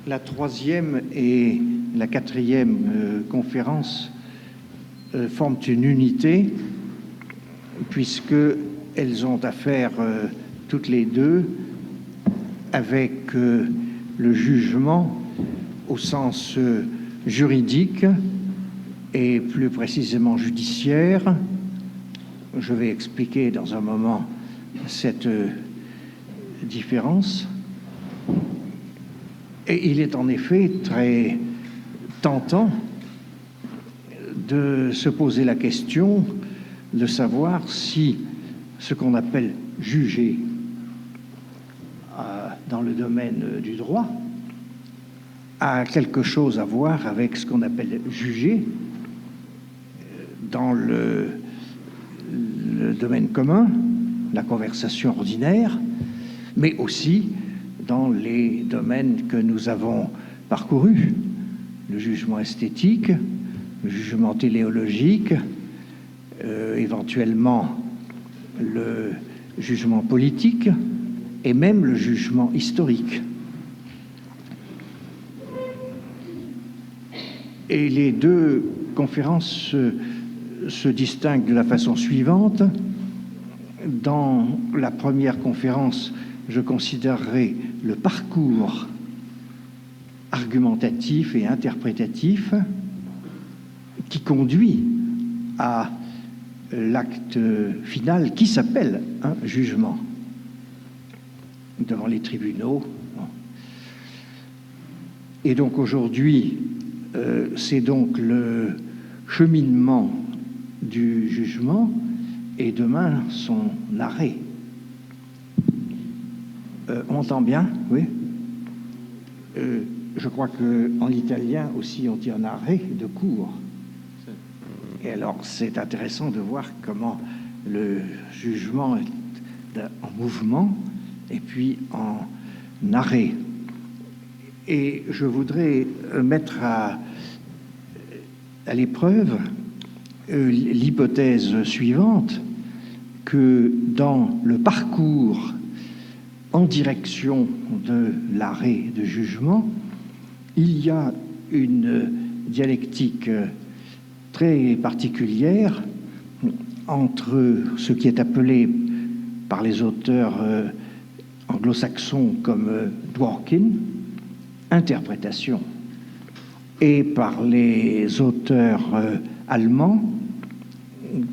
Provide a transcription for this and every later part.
La troisième et la quatrième conférence forment une unité, puisqu'elles ont à faire toutes les deux avec le jugement au sens juridique et plus précisément judiciaire. Je vais expliquer dans un moment cette différence. Et il est en effet très tentant de se poser la question de savoir si ce qu'on appelle juger dans le domaine du droit a quelque chose à voir avec ce qu'on appelle juger dans le domaine commun, la conversation ordinaire, mais aussi dans les domaines que nous avons parcourus, le jugement esthétique, le jugement téléologique, éventuellement le jugement politique et même le jugement historique. Et les deux conférences se distinguent de la façon suivante. Dans la première conférence, je considérerai le parcours argumentatif et interprétatif qui conduit à l'acte final qui s'appelle un jugement devant les tribunaux. Et donc aujourd'hui, c'est donc le cheminement du jugement et demain son arrêt. On entend bien, oui. Je crois qu'en italien aussi on dit un arrêt de cours. Et alors c'est intéressant de voir comment le jugement est en mouvement et puis en arrêt. Et je voudrais mettre à l'épreuve l'hypothèse suivante, que dans le parcours en direction de l'arrêt de jugement, il y a une dialectique très particulière entre ce qui est appelé par les auteurs anglo-saxons comme Dworkin, interprétation, et par les auteurs allemands,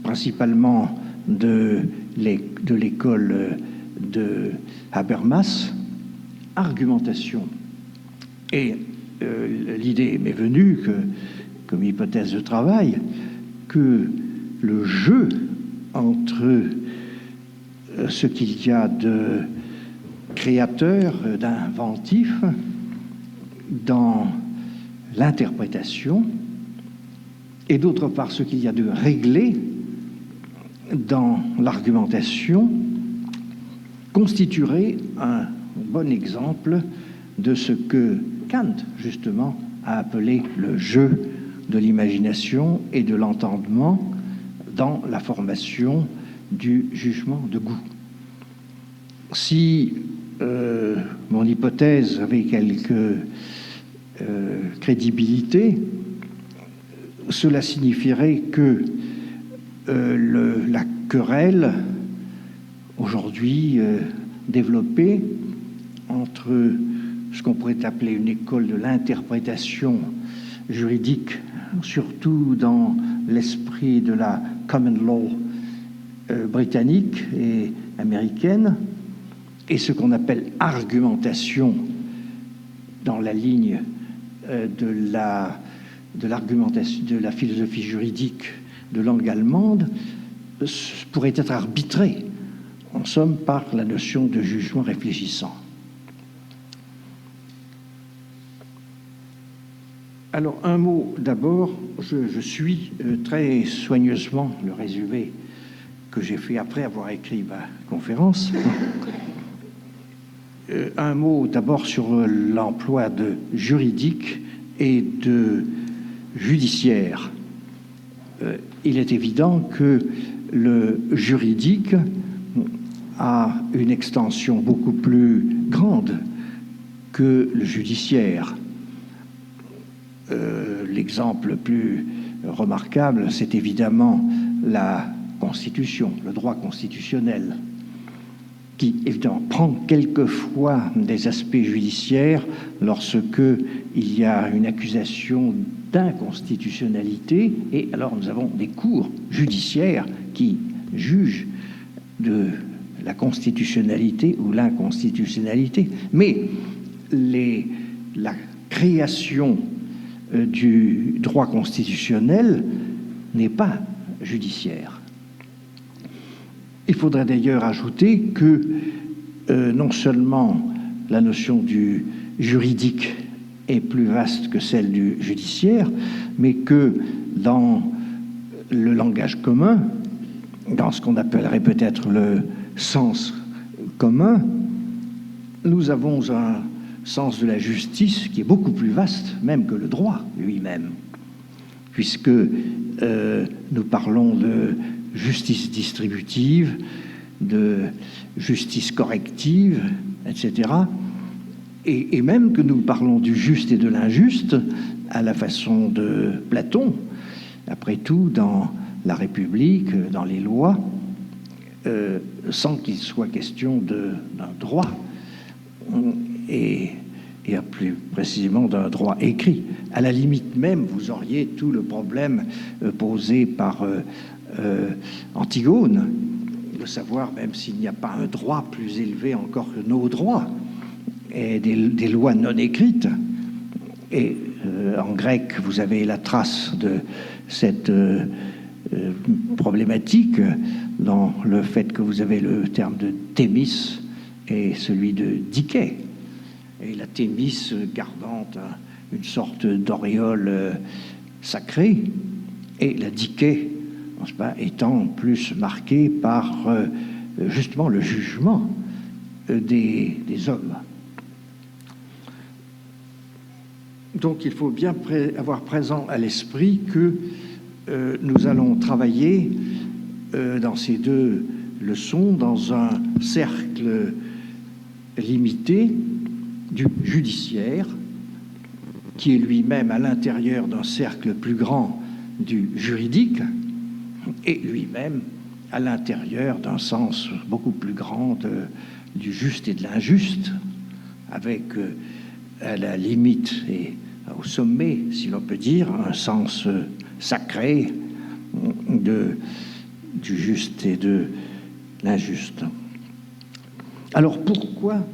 principalement de l'école de Habermas, argumentation. Et l'idée m'est venue, comme hypothèse de travail, que le jeu entre ce qu'il y a de créateur, d'inventif dans l'interprétation, et d'autre part ce qu'il y a de réglé dans l'argumentation, constituerait un bon exemple de ce que Kant, justement, a appelé le jeu de l'imagination et de l'entendement dans la formation du jugement de goût. Si mon hypothèse avait quelque crédibilité, cela signifierait que la querelle aujourd'hui développée entre ce qu'on pourrait appeler une école de l'interprétation juridique, surtout dans l'esprit de la common law britannique et américaine, et ce qu'on appelle argumentation dans la ligne de la philosophie juridique de langue allemande, pourrait être arbitré, en somme, par la notion de jugement réfléchissant. Alors, un mot d'abord, je suis très soigneusement le résumé que j'ai fait après avoir écrit ma conférence. Un mot d'abord sur l'emploi de juridique et de judiciaire. Il est évident que le juridique a une extension beaucoup plus grande que le judiciaire. L'exemple le plus remarquable, c'est évidemment la Constitution, le droit constitutionnel, qui évidemment prend quelquefois des aspects judiciaires lorsque il y a une accusation d'inconstitutionnalité, et alors nous avons des cours judiciaires qui jugent de la constitutionnalité ou l'inconstitutionnalité. Mais la création du droit constitutionnel n'est pas judiciaire. Il faudrait d'ailleurs ajouter que non seulement la notion du juridique est plus vaste que celle du judiciaire, mais que dans le langage commun, dans ce qu'on appellerait peut-être le sens commun, nous avons un sens de la justice qui est beaucoup plus vaste même que le droit lui-même, puisque nous parlons de justice distributive, de justice corrective, etc. Et même que nous parlons du juste et de l'injuste à la façon de Platon. Après tout, dans la République, dans les lois, sans qu'il soit question d'un droit, et plus précisément d'un droit écrit. À la limite même, vous auriez tout le problème posé par Antigone, de savoir, même s'il n'y a pas un droit plus élevé encore que nos droits, et des lois non écrites. Et en grec, vous avez la trace de cette problématique dans le fait que vous avez le terme de thémis et celui de dike. Et la thémis gardant une sorte d'auréole sacrée, et la dike, n'est-ce pas, étant plus marquée par justement le jugement des hommes. Donc il faut bien avoir présent à l'esprit que nous allons travailler dans ces deux leçons dans un cercle limité du judiciaire, qui est lui-même à l'intérieur d'un cercle plus grand du juridique, et lui-même à l'intérieur d'un sens beaucoup plus grand du juste et de l'injuste, avec à la limite et au sommet, si l'on peut dire, un sens sacré du juste et de l'injuste. Alors pourquoi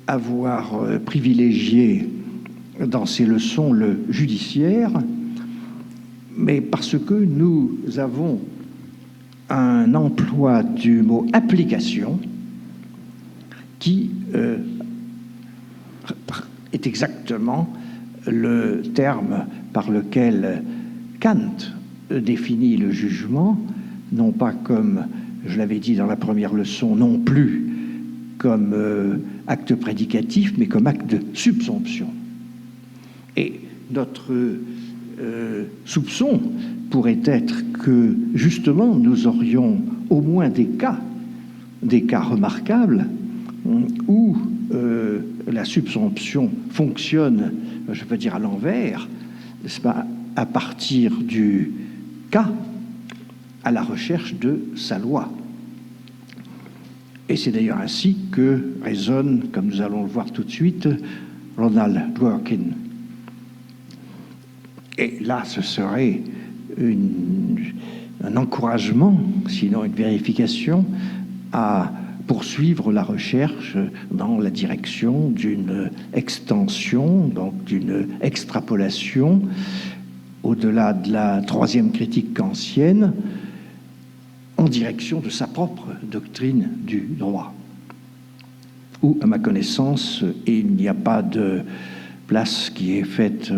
avoir privilégié dans ces leçons le judiciaire? Mais parce que nous avons un emploi du mot application qui est exactement le terme par lequel Kant définit le jugement, non pas comme, je l'avais dit dans la première leçon, non plus comme acte prédicatif, mais comme acte de subsomption. Et notre soupçon pourrait être que, justement, nous aurions au moins des cas remarquables où la subsomption fonctionne, je peux dire à l'envers, n'est-ce pas, à partir du cas à la recherche de sa loi. Et c'est d'ailleurs ainsi que raisonne, comme nous allons le voir tout de suite, Ronald Dworkin. Et là, ce serait un encouragement, sinon une vérification, à poursuivre la recherche dans la direction d'une extension, donc d'une extrapolation, au-delà de la troisième critique kantienne, en direction de sa propre doctrine du droit, où, à ma connaissance, il n'y a pas de place qui est faite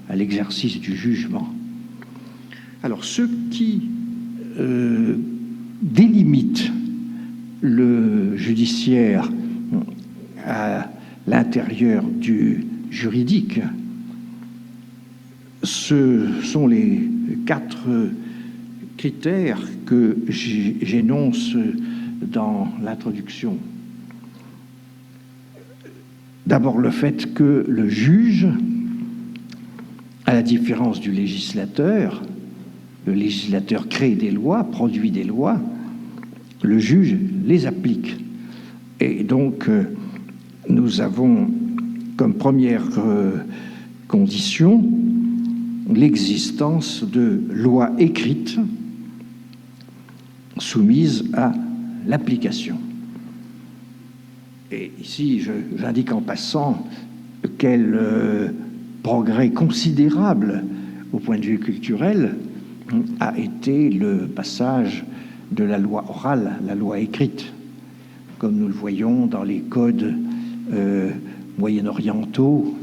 à l'exercice du jugement. Alors, ce qui délimite le judiciaire à l'intérieur du juridique, ce sont les 4 critères que j'énonce dans l'introduction. D'abord le fait que le juge, à la différence du législateur, le législateur crée des lois, produit des lois, le juge les applique. Et donc, nous avons comme première condition l'existence de lois écrites soumises à l'application. Et ici, j'indique en passant quel progrès considérable au point de vue culturel a été le passage de la loi orale à la loi écrite, comme nous le voyons dans les codes moyen-orientaux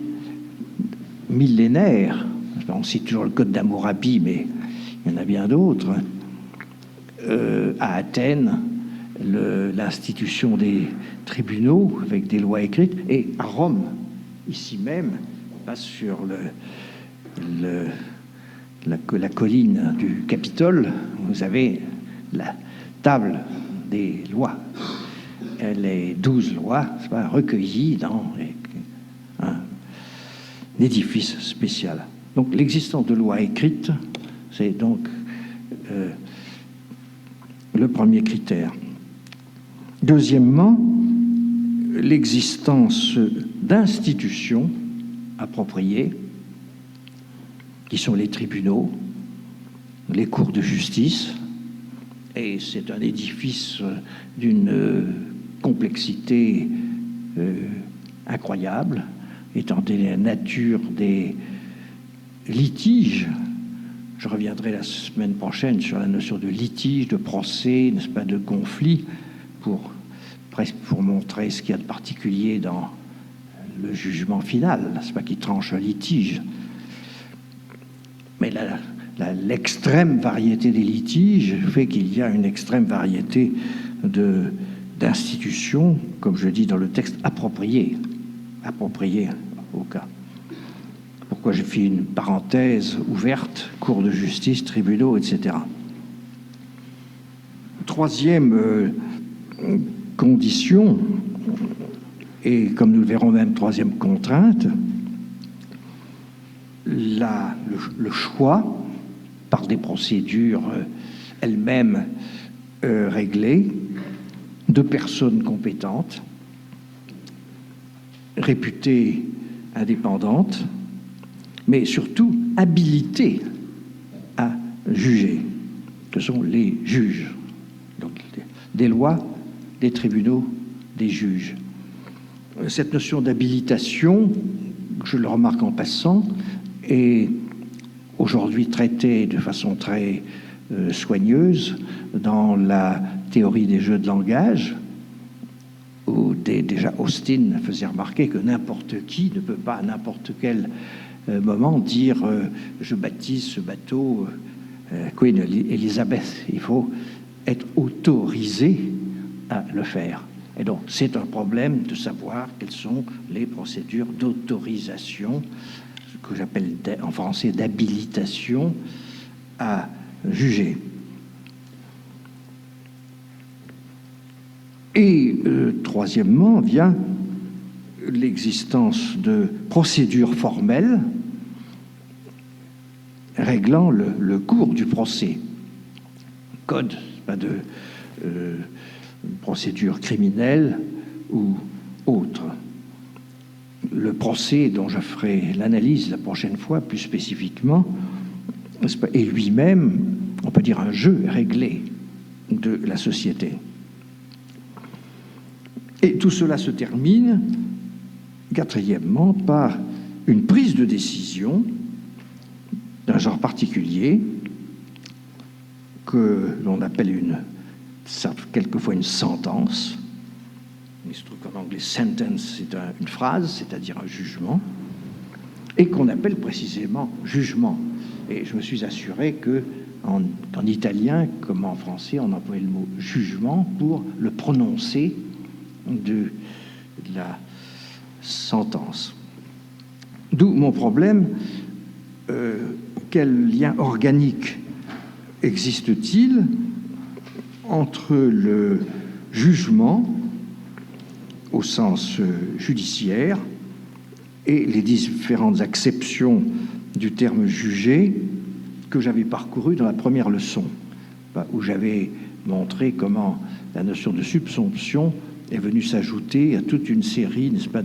millénaires. On cite toujours le code d'Hammurabi, mais il y en a bien d'autres. À Athènes, l'institution des tribunaux avec des lois écrites, et à Rome, ici même, passe sur la colline du Capitole, vous avez la table des lois. Les 12 lois recueillies dans un édifice spécial. Donc l'existence de lois écrites, c'est donc le premier critère. Deuxièmement, l'existence d'institutions appropriées, qui sont les tribunaux, les cours de justice, et c'est un édifice d'une complexité incroyable, étant donné la nature des litiges. Je reviendrai la semaine prochaine sur la notion de litige, de procès, n'est-ce pas, de conflit, pour montrer ce qu'il y a de particulier dans le jugement final, n'est-ce pas, qui tranche un litige. Mais l'extrême variété des litiges fait qu'il y a une extrême variété d'institutions, comme je dis dans le texte, appropriées au cas. Pourquoi j'ai fait une parenthèse ouverte, cours de justice, tribunaux, etc. Troisième condition, et comme nous le verrons même, troisième contrainte, le choix par des procédures elles-mêmes réglées de personnes compétentes, réputées indépendantes, mais surtout habilitées à juger, que sont les juges. Donc, des lois, des tribunaux, des juges. Cette notion d'habilitation, je le remarque en passant, est aujourd'hui traitée de façon très soigneuse dans la théorie des jeux de langage, où déjà Austin faisait remarquer que n'importe qui ne peut pas à n'importe quel moment dire je baptise ce bateau Queen Elizabeth. Il faut être autorisé à le faire. Et donc c'est un problème de savoir quelles sont les procédures d'autorisation, ce que j'appelle en français d'habilitation à juger. Et troisièmement vient l'existence de procédures formelles réglant le cours du procès. Code, pas de procédure criminelle ou autre. Le procès, dont je ferai l'analyse la prochaine fois plus spécifiquement, est lui-même, on peut dire, un jeu réglé de la société. Et tout cela se termine, quatrièmement, par une prise de décision d'un genre particulier que l'on appelle quelquefois une sentence. Il se trouve qu'en anglais, sentence, c'est une phrase, c'est-à-dire un jugement, et qu'on appelle précisément jugement. Et je me suis assuré que en italien, comme en français, on emploie le mot jugement pour le prononcer de la sentence. D'où mon problème, quel lien organique existe-t-il entre le jugement au sens judiciaire et les différentes acceptions du terme jugé que j'avais parcouru dans la première leçon, où j'avais montré comment la notion de subsomption est venue s'ajouter à toute une série, n'est-ce pas,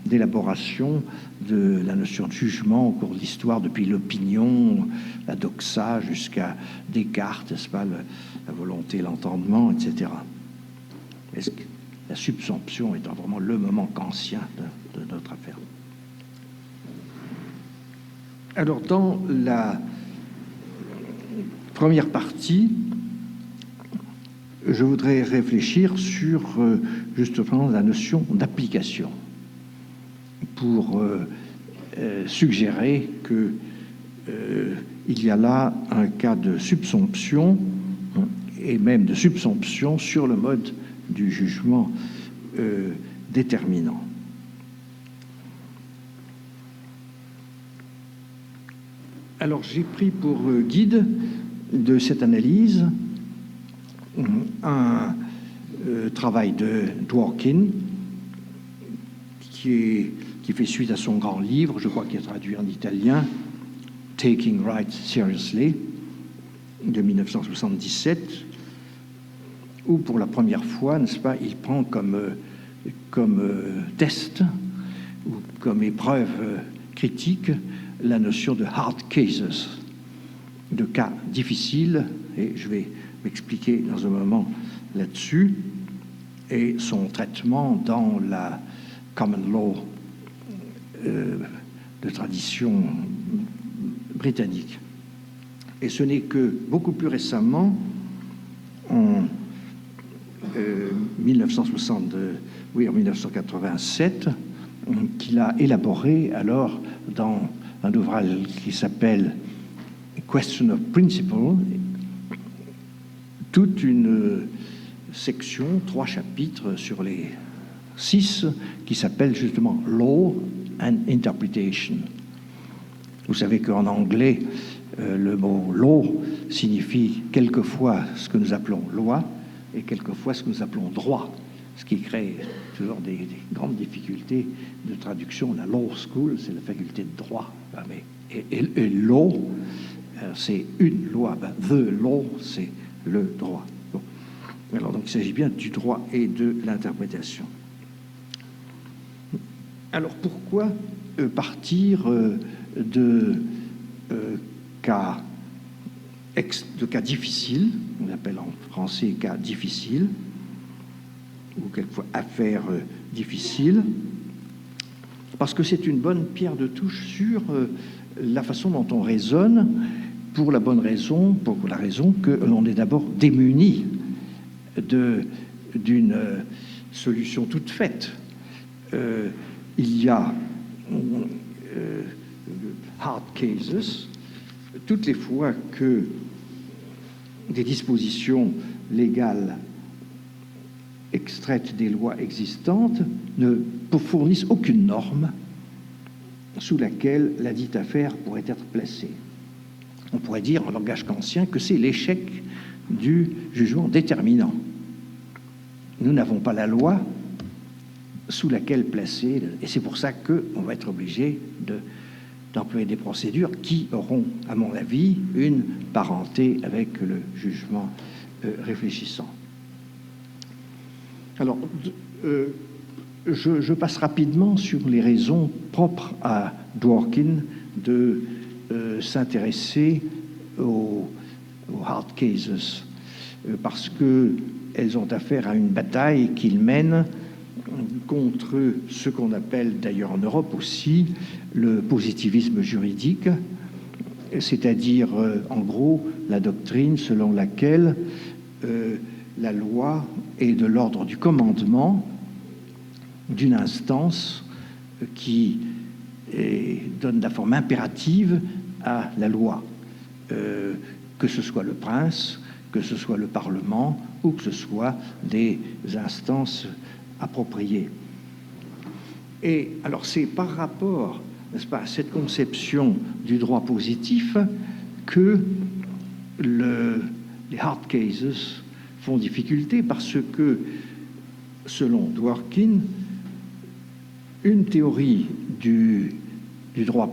d'élaboration de la notion de jugement au cours de l'histoire, depuis l'opinion, la doxa, jusqu'à Descartes, n'est-ce pas, la volonté, l'entendement, etc. Est-ce que la subsomption étant vraiment le moment kantien de notre affaire? Alors, dans la première partie, je voudrais réfléchir sur justement la notion d'application pour suggérer que il y a là un cas de subsomption et même de subsomption sur le mode du jugement déterminant. Alors, j'ai pris pour guide de cette analyse un travail de Dworkin qui fait suite à son grand livre, je crois qu'il est traduit en italien, Taking Right Seriously, de 1977, où pour la première fois, n'est-ce pas, il prend comme test ou comme épreuve critique la notion de hard cases, de cas difficiles, et je vais m'expliquer dans un moment là-dessus, et son traitement dans la common law de tradition britannique. Et ce n'est que beaucoup plus récemment, en 1987, qu'il a élaboré alors dans un ouvrage qui s'appelle Question of Principle, toute une section, 3 chapitres sur les 6, qui s'appelle justement Law and Interpretation. Vous savez qu'en anglais, le mot law signifie quelquefois ce que nous appelons loi et quelquefois ce que nous appelons droit, ce qui crée toujours des grandes difficultés de traduction. La law school, c'est la faculté de droit, et law, c'est une loi. The law, c'est le droit. Bon. Alors, donc, il s'agit bien du droit et de l'interprétation. Alors, pourquoi partir de cas difficiles, on appelle en français cas difficiles, ou quelquefois affaires difficiles, parce que c'est une bonne pierre de touche sur la façon dont on raisonne, pour la raison que l'on est d'abord démuni d'une solution toute faite. Il y a hard cases, toutes les fois que des dispositions légales extraites des lois existantes ne fournissent aucune norme sous laquelle la dite affaire pourrait être placée. On pourrait dire en langage kantien que c'est l'échec du jugement déterminant. Nous n'avons pas la loi sous laquelle placer, et c'est pour ça qu'on va être obligé d'employer des procédures qui auront, à mon avis, une parenté avec le jugement réfléchissant. Alors, je passe rapidement sur les raisons propres à Dworkin de s'intéresser aux hard cases, parce qu'elles ont affaire à une bataille qu'il mène contre ce qu'on appelle d'ailleurs en Europe aussi le positivisme juridique, c'est-à-dire en gros la doctrine selon laquelle la loi est de l'ordre du commandement d'une instance qui donne la forme impérative à la loi, que ce soit le prince, que ce soit le Parlement ou que ce soit des instances appropriées. Et alors c'est par rapport, n'est-ce pas, à cette conception du droit positif que les hard cases font difficulté, parce que, selon Dworkin, une théorie du droit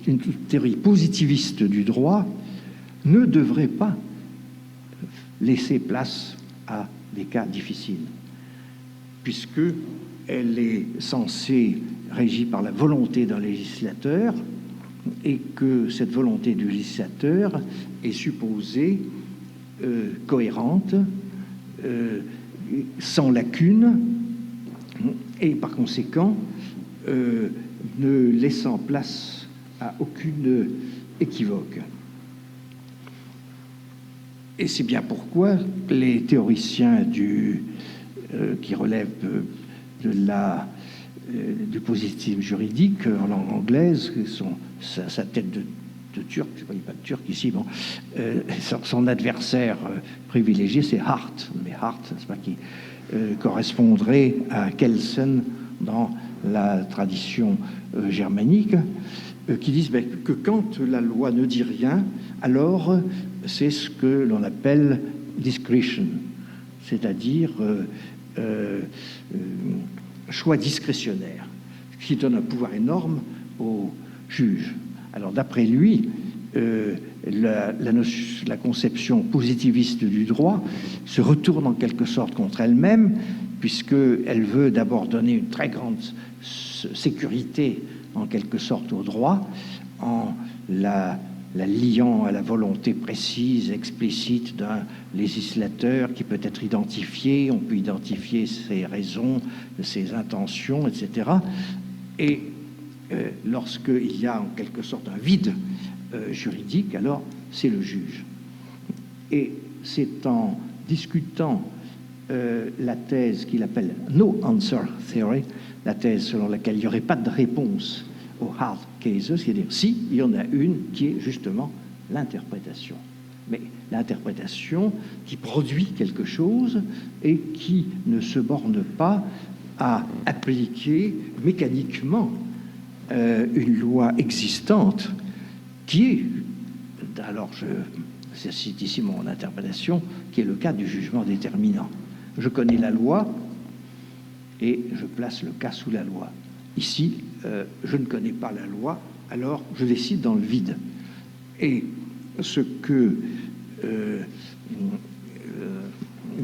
une théorie positiviste du droit ne devrait pas laisser place à des cas difficiles, puisque elle est censée régie par la volonté d'un législateur et que cette volonté du législateur est supposée cohérente, sans lacune et par conséquent ne laissant place à aucune équivoque. Et c'est bien pourquoi les théoriciens qui relèvent du positivisme juridique en langue anglaise, sa tête de turc, je ne voyais pas de turc ici, bon, son adversaire privilégié, c'est Hart, mais Hart, c'est pas qui correspondrait à Kelsen dans la tradition germanique, qui disent que quand la loi ne dit rien, alors c'est ce que l'on appelle discretion, c'est-à-dire choix discrétionnaire, qui donne un pouvoir énorme au juge. Alors d'après lui, la conception positiviste du droit se retourne en quelque sorte contre elle-même, puisqu'elle veut d'abord donner une très grande sécurité en quelque sorte au droit, en la liant à la volonté précise, explicite d'un législateur qui peut être identifié, on peut identifier ses raisons, ses intentions, etc. Et lorsqu'il y a en quelque sorte un vide juridique, alors c'est le juge. Et c'est en discutant la thèse qu'il appelle No Answer Theory, la thèse selon laquelle il n'y aurait pas de réponse aux hard cases, c'est-à-dire si, il y en a une qui est justement l'interprétation. Mais l'interprétation qui produit quelque chose et qui ne se borne pas à appliquer mécaniquement une loi existante qui est, alors je cite ici mon interprétation, qui est le cas du jugement déterminant. Je connais la loi et je place le cas sous la loi. Ici, je ne connais pas la loi, alors je décide dans le vide. Et ce que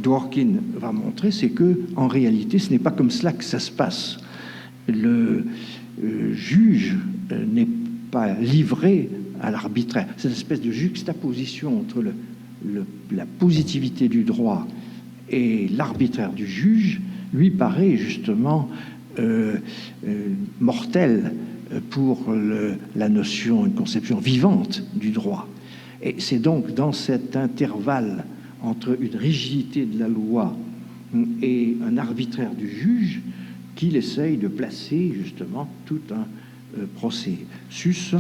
Dworkin va montrer, c'est que en réalité, ce n'est pas comme cela que ça se passe. Le juge n'est pas livré à l'arbitraire. Cette espèce de juxtaposition entre la positivité du droit et l'arbitraire du juge lui paraît justement mortel pour la notion, une conception vivante du droit. Et c'est donc dans cet intervalle entre une rigidité de la loi et un arbitraire du juge qu'il essaye de placer justement tout un processus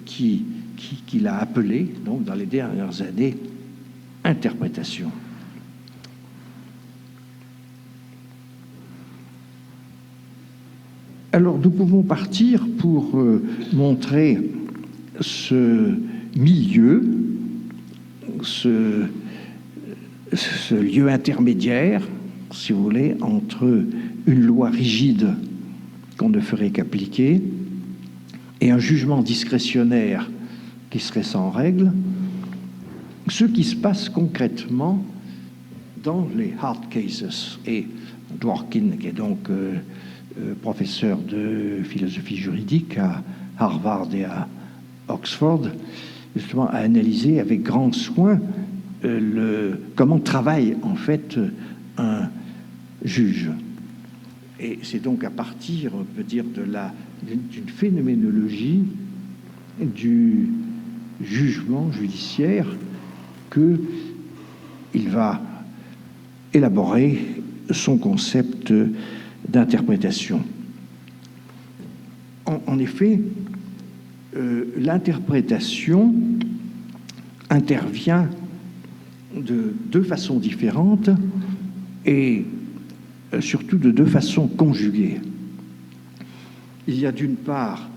qu'il a appelé, donc, dans les dernières années, interprétation. Alors, nous pouvons partir pour montrer ce milieu, ce lieu intermédiaire, si vous voulez, entre une loi rigide qu'on ne ferait qu'appliquer et un jugement discrétionnaire qui serait sans règle, ce qui se passe concrètement dans les hard cases. Et Dworkin, qui est donc professeur de philosophie juridique à Harvard et à Oxford, justement a analysé avec grand soin comment travaille en fait un juge. Et c'est donc à partir, on peut dire, d'une phénoménologie du jugement judiciaire qu'il va élaborer son concept d'interprétation. En effet, l'interprétation intervient de deux façons différentes et surtout de deux façons conjuguées. Il y a d'une part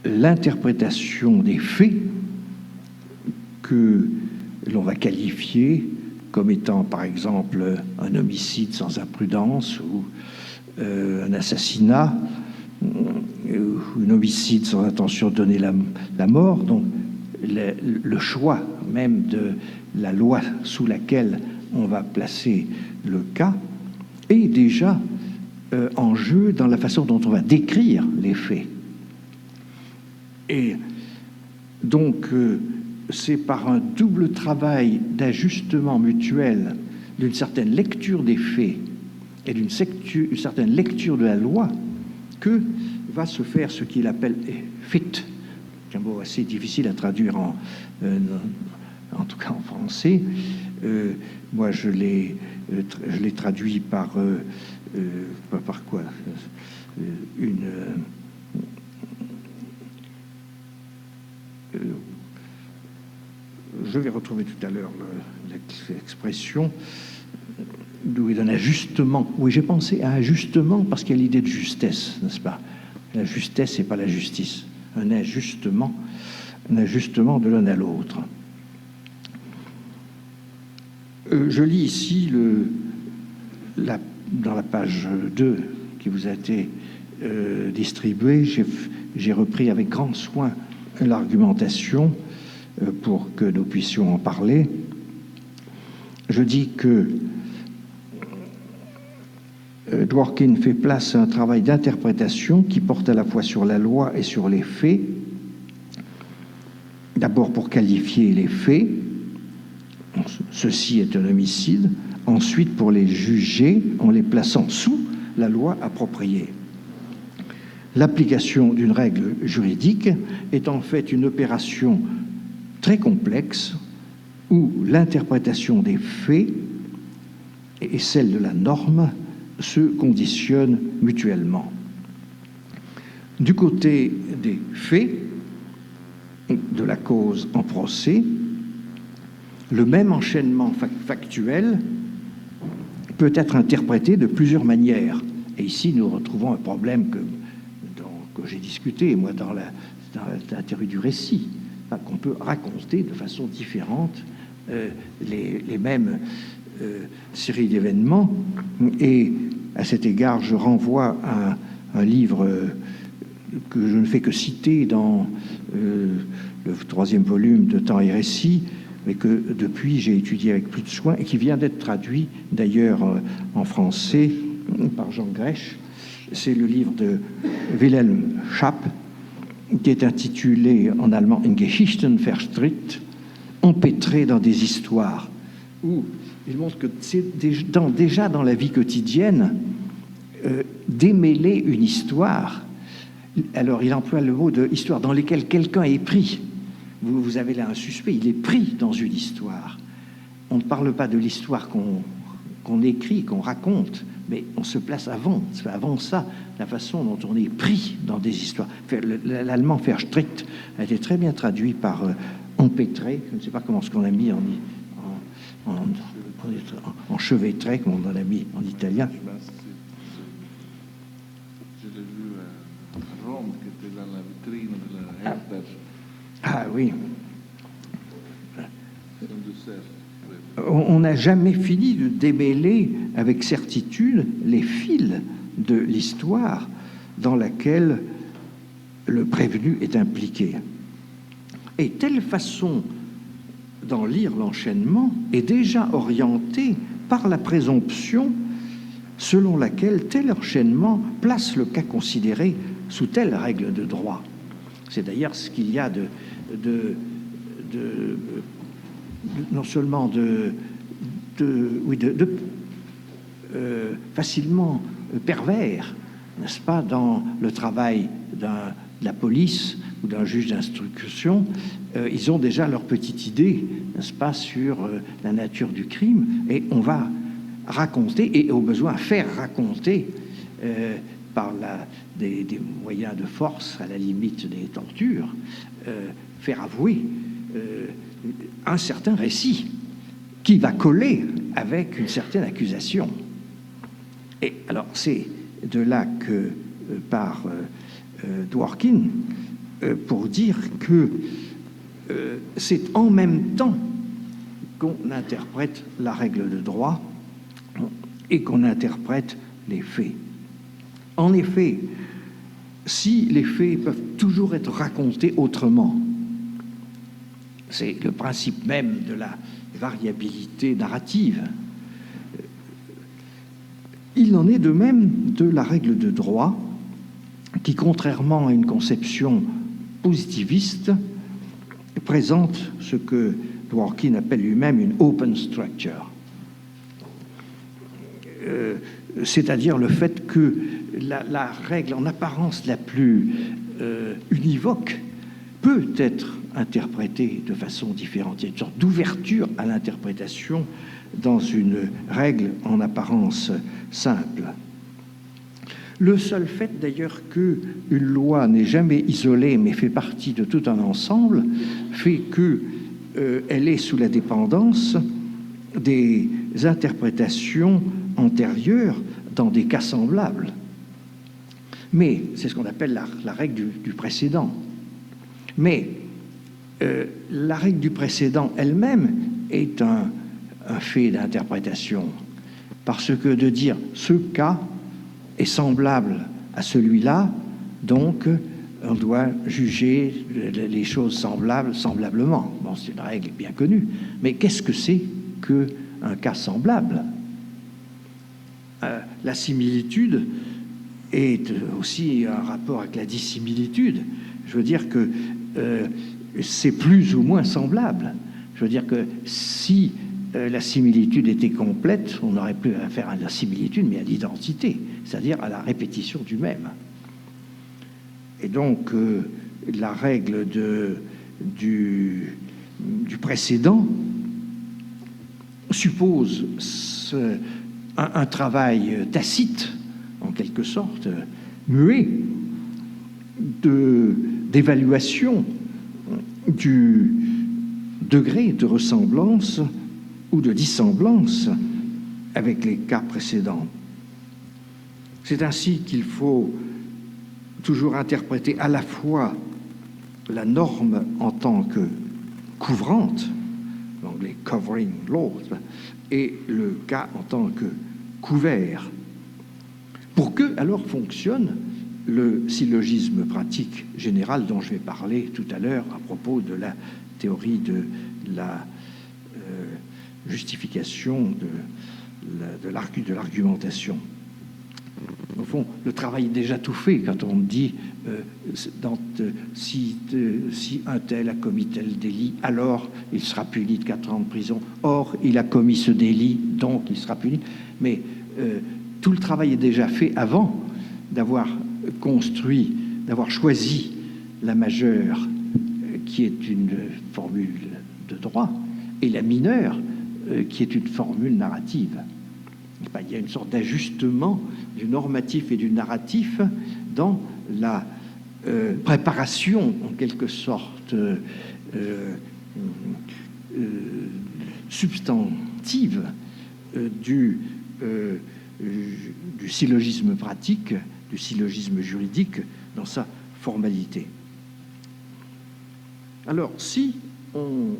l'interprétation des faits que l'on va qualifier comme étant, par exemple, un homicide sans imprudence ou un assassinat un homicide sans intention de donner la mort, donc le choix même de la loi sous laquelle on va placer le cas est déjà en jeu dans la façon dont on va décrire les faits. Et donc, c'est par un double travail d'ajustement mutuel d'une certaine lecture des faits et d'une certaine lecture de la loi que va se faire ce qu'il appelle fit, un mot assez difficile à traduire en tout cas en français. Moi, je l'ai traduit par quoi je vais retrouver tout à l'heure l'expression d'où il y a un ajustement. Oui, j'ai pensé à ajustement parce qu'il y a l'idée de justesse, n'est-ce pas? La justesse, c'est pas la justice. Un ajustement de l'un à l'autre. Je lis ici dans la page 2 qui vous a été distribuée, j'ai repris avec grand soin l'argumentation pour que nous puissions en parler. Je dis que Dworkin fait place à un travail d'interprétation qui porte à la fois sur la loi et sur les faits. D'abord pour qualifier les faits, ceci est un homicide, ensuite pour les juger en les plaçant sous la loi appropriée. L'application d'une règle juridique est en fait une opération très complexe où l'interprétation des faits et celle de la norme se conditionnent mutuellement. Du côté des faits, de la cause en procès, le même enchaînement factuel peut être interprété de plusieurs manières. Et ici, nous retrouvons un problème que j'ai discuté, moi, dans la théorie du récit, qu'on peut raconter de façon différente les mêmes séries d'événements. Et à cet égard, je renvoie à un livre que je ne fais que citer dans le 3e volume de Temps et Récit, mais que depuis j'ai étudié avec plus de soin et qui vient d'être traduit d'ailleurs en français par Jean Grech. C'est le livre de Wilhelm Schaap qui est intitulé en allemand In Geschichten verstrickt, empêtré dans des histoires, où il montre que c'est déjà dans la vie quotidienne démêler une histoire. Alors il emploie le mot de histoire dans lesquelles quelqu'un est pris. Vous avez là un suspect, il est pris dans une histoire. On ne parle pas de l'histoire qu'on écrit, qu'on raconte, mais on se place avant ça, la façon dont on est pris dans des histoires. L'allemand verstrickt a été très bien traduit par empêtré, je ne sais pas comment ce qu'on a mis en chevêtré, comme on en a mis en italien. Je l'ai vu à Rome, qui était dans la vitrine de la Herder. Ah oui. On n'a jamais fini de démêler avec certitude les fils de l'histoire dans laquelle le prévenu est impliqué. Et telle façon d'en lire l'enchaînement est déjà orientée par la présomption selon laquelle tel enchaînement place le cas considéré sous telle règle de droit. C'est d'ailleurs ce qu'il y a non seulement facilement pervers, n'est-ce pas, dans le travail de la police ou d'un juge d'instruction. Ils ont déjà leur petite idée, n'est-ce pas, sur la nature du crime, et on va raconter, et au besoin faire raconter par des moyens de force, à la limite des tortures, faire avouer un certain récit qui va coller avec une certaine accusation. Et alors c'est de là que part Dworkin pour dire que c'est en même temps qu'on interprète la règle de droit et qu'on interprète les faits. En effet, si les faits peuvent toujours être racontés autrement. C'est le principe même de la variabilité narrative. Il en est de même de la règle de droit qui, contrairement à une conception positiviste, présente ce que Dworkin appelle lui-même une open structure. C'est-à-dire le fait que la règle en apparence la plus univoque peut être interprétée de façon différente. Il y a une sorte d'ouverture à l'interprétation dans une règle en apparence simple. Le seul fait d'ailleurs qu'une loi n'est jamais isolée mais fait partie de tout un ensemble fait qu'elle est sous la dépendance des interprétations antérieures dans des cas semblables. Mais c'est ce qu'on appelle la règle du précédent. Mais la règle du précédent elle-même est un fait d'interprétation, parce que de dire ce cas est semblable à celui-là, donc on doit juger les choses semblablement. Bon, c'est une règle bien connue, mais qu'est-ce que c'est qu'un cas semblable? La similitude est aussi un rapport avec la dissimilitude. Je veux dire que c'est plus ou moins semblable. Je veux dire que si la similitude était complète, on n'aurait plus affaire à la similitude, mais à l'identité, c'est-à-dire à la répétition du même. Et donc, la règle du précédent suppose un travail tacite, en quelque sorte, muet, d'évaluation du degré de ressemblance ou de dissemblance avec les cas précédents. C'est ainsi qu'il faut toujours interpréter à la fois la norme en tant que couvrante, l'anglais covering law, et le cas en tant que couvert, pour que alors fonctionne le syllogisme pratique général dont je vais parler tout à l'heure à propos de la théorie de la justification de l'argumentation. Au fond, le travail est déjà tout fait quand on dit si un tel a commis tel délit, alors il sera puni de 4 ans de prison. Or, il a commis ce délit, donc il sera puni. Mais tout le travail est déjà fait avant d'avoir construit, d'avoir choisi la majeure, qui est une formule de droit, et la mineure, qui est une formule narrative. Il y a une sorte d'ajustement du normatif et du narratif dans la préparation, en quelque sorte, substantive du syllogisme pratique, du syllogisme juridique dans sa formalité. Alors, si on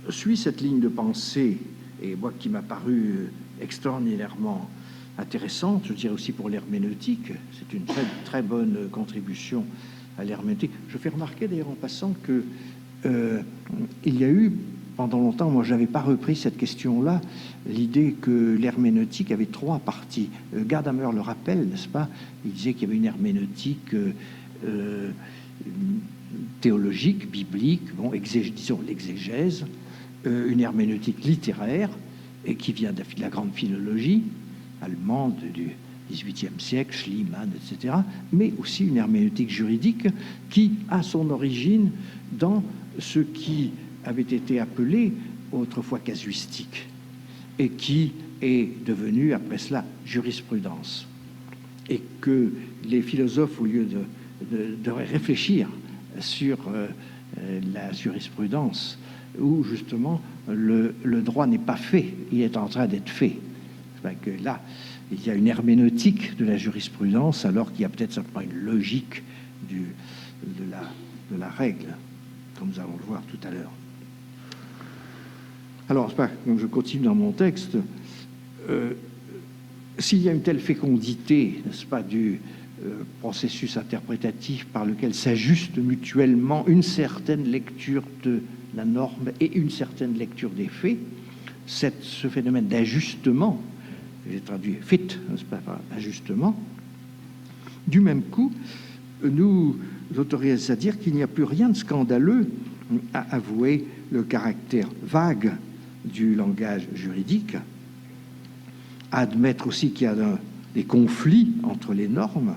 suit cette ligne de pensée, et moi qui m'a paru extraordinairement intéressante, je dirais aussi pour l'herméneutique, c'est une très, très bonne contribution à l'herméneutique. Je fais remarquer d'ailleurs en passant que il y a eu pendant longtemps, moi je n'avais pas repris cette question-là, l'idée que l'herméneutique avait 3 parties. Gadamer le rappelle, n'est-ce pas? Il disait qu'il y avait une herméneutique théologique, biblique, disons l'exégèse, une herméneutique littéraire, et qui vient de la grande philologie allemande du XVIIIe siècle, Schliemann, etc., mais aussi une herméneutique juridique qui a son origine dans ce qui avait été appelé autrefois casuistique et qui est devenu après cela jurisprudence. Et que les philosophes, au lieu de réfléchir sur la jurisprudence, où justement le droit n'est pas fait, il est en train d'être fait. Que là, il y a une herméneutique de la jurisprudence, alors qu'il y a peut-être simplement une logique de la règle, comme nous allons le voir tout à l'heure. Alors, je continue dans mon texte. S'il y a une telle fécondité, n'est-ce pas, processus interprétatif par lequel s'ajuste mutuellement une certaine lecture de la norme et une certaine lecture des faits. Ce phénomène d'ajustement, j'ai traduit fit, n'est-ce pas, par ajustement, du même coup, nous autorise à dire qu'il n'y a plus rien de scandaleux à avouer le caractère vague du langage juridique, à admettre aussi qu'il y a des conflits entre les normes,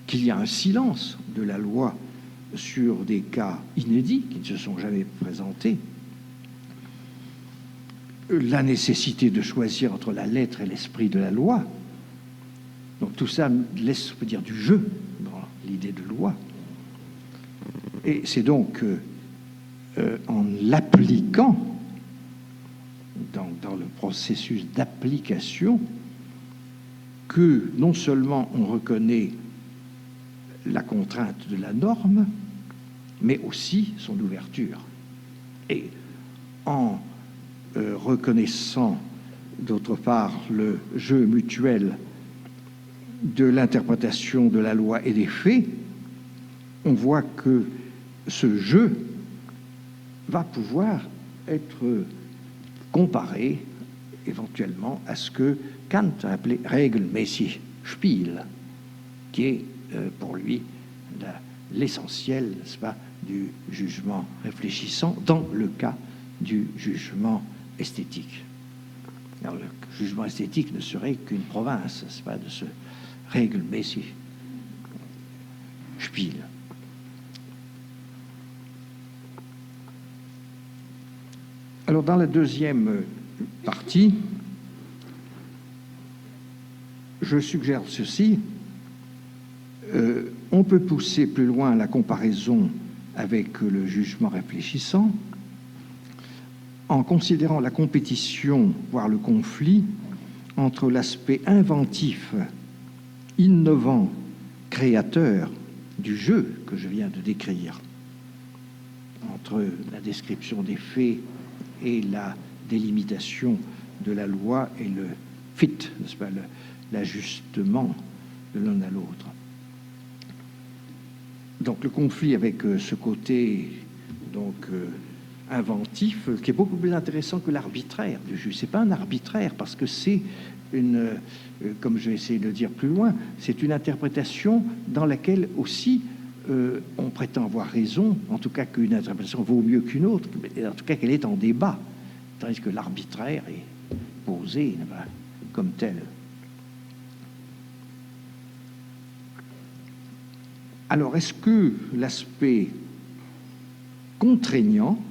qu'il y a un silence de la loi sur des cas inédits qui ne se sont jamais présentés, la nécessité de choisir entre la lettre et l'esprit de la loi. Donc tout ça laisse, on peut dire, du jeu dans l'idée de loi. Et c'est donc en l'appliquant, dans le processus d'application, que non seulement on reconnaît la contrainte de la norme, mais aussi son ouverture. Et en reconnaissant, d'autre part, le jeu mutuel de l'interprétation de la loi et des faits, on voit que ce jeu va pouvoir être comparé éventuellement à ce que Kant a appelé regelmäßig Spiel, qui est pour lui l'essentiel, n'est-ce pas, du jugement réfléchissant dans le cas du jugement esthétique. Alors, le jugement esthétique ne serait qu'une province, n'est-ce pas, de ce regelmäßig Spiel. Alors, dans la deuxième partie, je suggère ceci. On peut pousser plus loin la comparaison avec le jugement réfléchissant en considérant la compétition, voire le conflit, entre l'aspect inventif, innovant, créateur du jeu que je viens de décrire, entre la description des faits et la délimitation de la loi et le fit, n'est-ce pas, l'ajustement de l'un à l'autre. Donc le conflit avec ce côté inventif, qui est beaucoup plus intéressant que l'arbitraire du juge. C'est pas un arbitraire, parce que c'est une, comme je vais essayer de le dire plus loin, c'est une interprétation dans laquelle aussi on prétend avoir raison, en tout cas qu'une interprétation vaut mieux qu'une autre, mais en tout cas qu'elle est en débat, tandis que l'arbitraire est posé comme tel. Alors, est-ce que l'aspect contraignant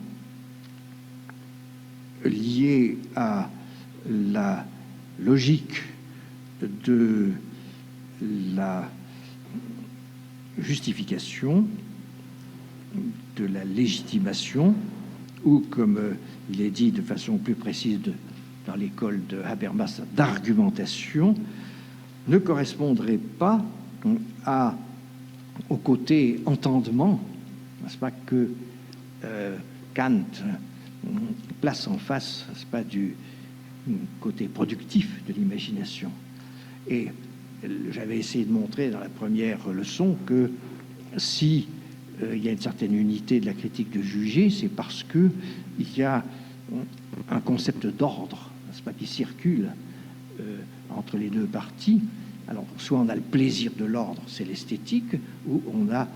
lié à la logique de la justification, de la légitimation, ou comme il est dit de façon plus précise dans l'école de Habermas, d'argumentation, ne correspondrait pas au côté entendement, n'est-ce pas, que Kant place en face, n'est-ce pas, du côté productif de l'imagination. Et j'avais essayé de montrer dans la première leçon que si il y a une certaine unité de la critique de juger, c'est parce que il y a un concept d'ordre, n'est-ce pas, qui circule entre les deux parties. Alors, soit on a le plaisir de l'ordre, c'est l'esthétique, ou on a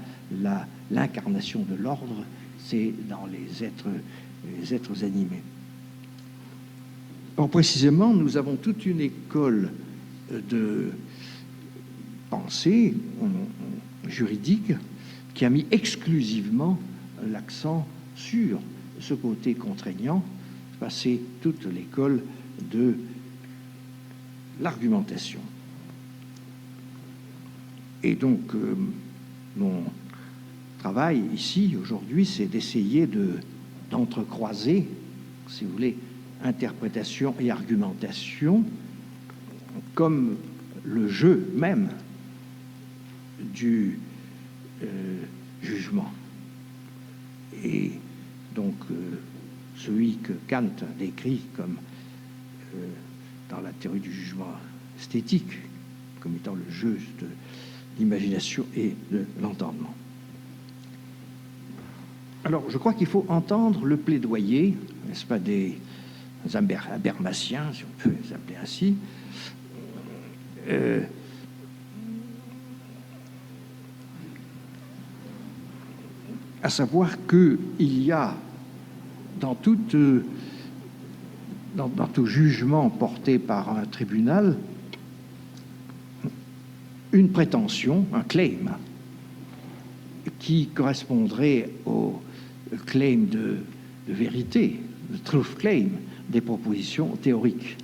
l'incarnation de l'ordre, c'est dans les êtres animés. Or, précisément, nous avons toute une école de pensée juridique qui a mis exclusivement l'accent sur ce côté contraignant. C'est toute l'école de l'argumentation. Et donc, mon travail ici, aujourd'hui, c'est d'essayer d'entrecroiser, si vous voulez, interprétation et argumentation comme le jeu même du jugement. Et donc, celui que Kant a décrit comme, dans la théorie du jugement esthétique, comme étant le jeu l'imagination et de l'entendement. Alors, je crois qu'il faut entendre le plaidoyer, n'est-ce pas, des Habermasiens, si on peut les appeler ainsi, à savoir qu'il y a dans tout jugement porté par un tribunal une prétention, un claim, qui correspondrait au claim de vérité, le truth claim, des propositions théoriques.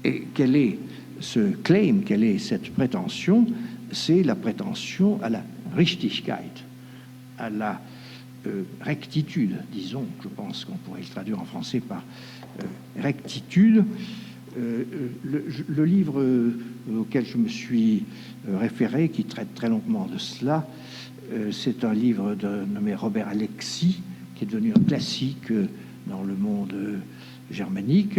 Et quel est ce claim, quelle est cette prétention? C'est la prétention à la Richtigkeit, à la rectitude, disons, je pense qu'on pourrait le traduire en français par rectitude. Le livre auquel je me suis référé, qui traite très longuement de cela, c'est un livre nommé Robert Alexis, qui est devenu un classique dans le monde germanique.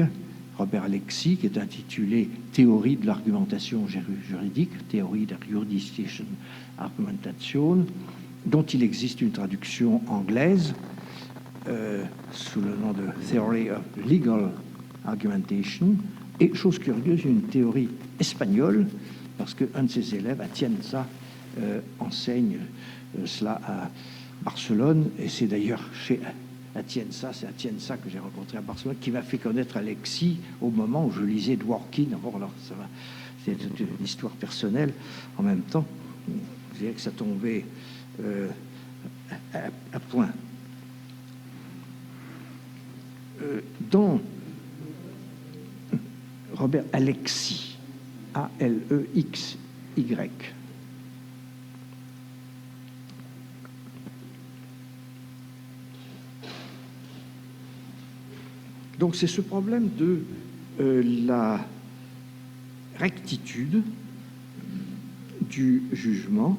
Robert Alexis, qui est intitulé Théorie de l'argumentation juridique, Théorie der Juridischen Argumentation, dont il existe une traduction anglaise sous le nom de Theory of Legal Argumentation. Et, chose curieuse, une théorie espagnole, parce qu'un de ses élèves, Atienza, enseigne cela à Barcelone, et c'est d'ailleurs chez Atienza, c'est Atienza que j'ai rencontré à Barcelone, qui m'a fait connaître Alexis au moment où je lisais Dworkin. Bon, alors, c'est une histoire personnelle. En même temps, je dirais que ça tombait à point. Dans Robert Alexis, A-L-E-X-Y, donc c'est ce problème de la rectitude du jugement,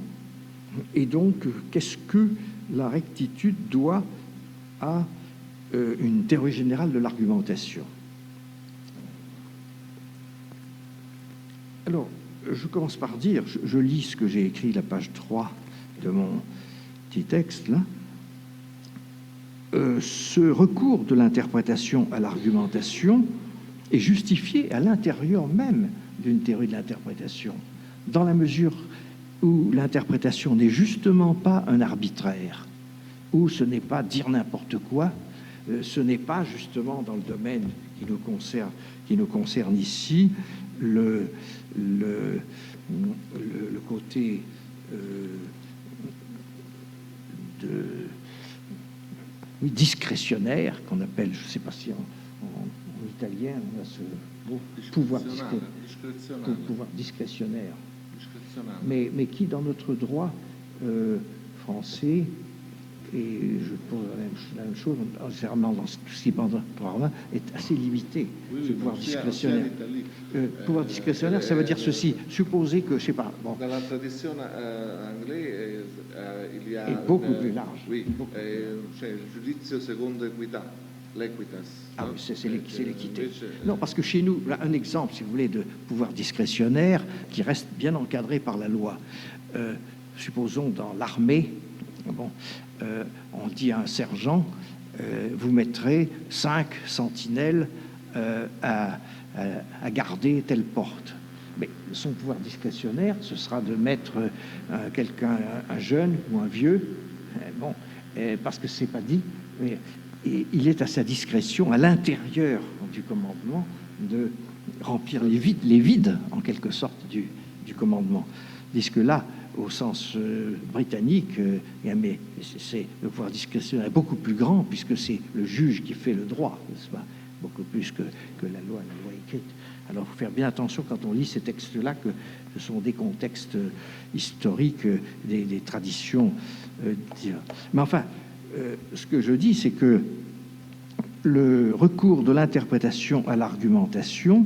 et donc qu'est-ce que la rectitude doit à une théorie générale de l'argumentation. Alors, je commence par dire, je lis ce que j'ai écrit, la page 3 de mon petit texte, là. Ce recours de l'interprétation à l'argumentation est justifié à l'intérieur même d'une théorie de l'interprétation, dans la mesure où l'interprétation n'est justement pas un arbitraire, où ce n'est pas dire n'importe quoi, ce n'est pas justement dans le domaine qui nous concerne ici, le côté discrétionnaire qu'on appelle, je ne sais pas si en italien on a ce mot, pouvoir discrétionnaire, mais qui dans notre droit français, et je pose la même chose, généralement dans tout ce qui est assez limité, ce pouvoir discrétionnaire. Pouvoir discrétionnaire, ça veut dire ceci, supposer que, je ne sais pas... Bon, dans la tradition anglaise, il y a... est beaucoup plus large. Oui, c'est giudizio secondo equità, l'equitas. Ah oui, c'est l'équité. Non, parce que chez nous, là, un exemple, si vous voulez, de pouvoir discrétionnaire qui reste bien encadré par la loi. Supposons dans l'armée, bon, on dit à un sergent, vous mettrez 5 sentinelles à garder telle porte. Mais son pouvoir discrétionnaire, ce sera de mettre quelqu'un, un jeune ou un vieux, bon, parce que c'est pas dit, mais il est à sa discrétion, à l'intérieur du commandement, de remplir les vides en quelque sorte du commandement. Tandis que là, au sens britannique, mais c'est le pouvoir discrétionnaire est beaucoup plus grand, puisque c'est le juge qui fait le droit, n'est-ce pas, beaucoup plus que la loi écrite. Alors, il faut faire bien attention quand on lit ces textes-là, que ce sont des contextes historiques, des traditions. Mais enfin, ce que je dis, c'est que le recours de l'interprétation à l'argumentation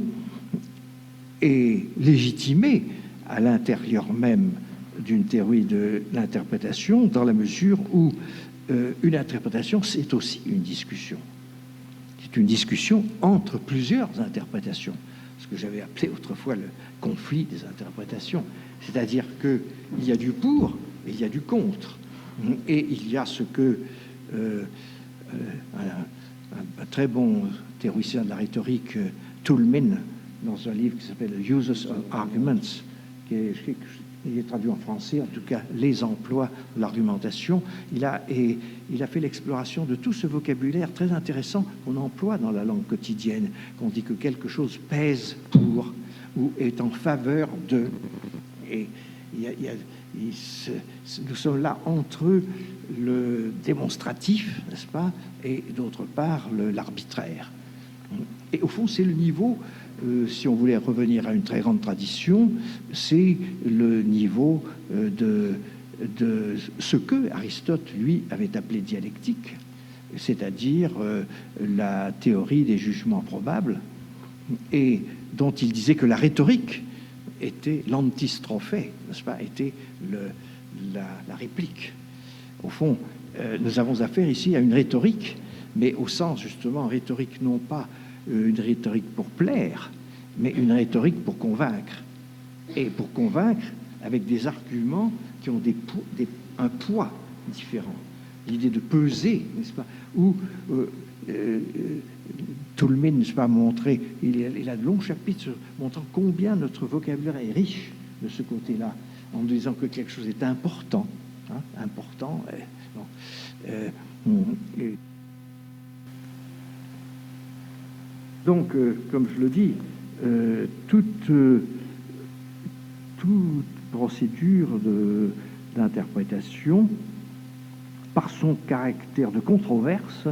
est légitimé à l'intérieur même d'une théorie de l'interprétation, dans la mesure où une interprétation, c'est aussi une discussion. C'est une discussion entre plusieurs interprétations. ce que j'avais appelé autrefois le conflit des interprétations. C'est-à-dire qu'il y a du pour et il y a du contre. Et il y a ce que un très bon théoricien de la rhétorique, Toulmin, dans un livre qui s'appelle Uses of Arguments, qui est traduit en français, en tout cas les emplois de l'argumentation, il a fait l'exploration de tout ce vocabulaire très intéressant qu'on emploie dans la langue quotidienne, qu'on dit que quelque chose pèse pour ou est en faveur de. Et nous sommes là entre le démonstratif, n'est-ce pas, et d'autre part l'arbitraire. Et au fond, c'est le niveau, si on voulait revenir à une très grande tradition, c'est le niveau de ce que Aristote, lui, avait appelé dialectique, c'est-à-dire la théorie des jugements probables, et dont il disait que la rhétorique était l'antistrophée, n'est-ce pas, était la réplique. Au fond, nous avons affaire ici à une rhétorique, mais au sens justement rhétorique, non pas une rhétorique pour plaire, mais une rhétorique pour convaincre. Et pour convaincre avec des arguments qui ont un poids différent. L'idée de peser, n'est-ce pas, ou Toulmin, n'est-ce pas, montré, il a de longs chapitres montrant combien notre vocabulaire est riche de ce côté-là, en disant que quelque chose est important, important. Donc, comme je le dis, toute procédure d'interprétation, par son caractère de controverse,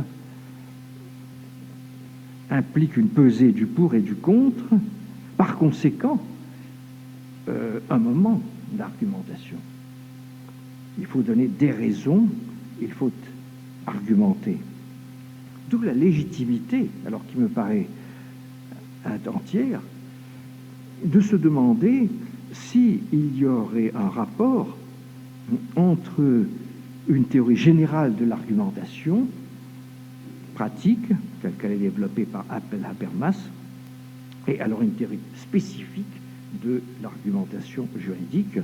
implique une pesée du pour et du contre, par conséquent, un moment d'argumentation. Il faut donner des raisons, il faut argumenter. D'où la légitimité, alors qui me paraît entière, de se demander s'il y aurait un rapport entre une théorie générale de l'argumentation pratique, telle qu'elle est développée par Habermas, et alors une théorie spécifique de l'argumentation juridique,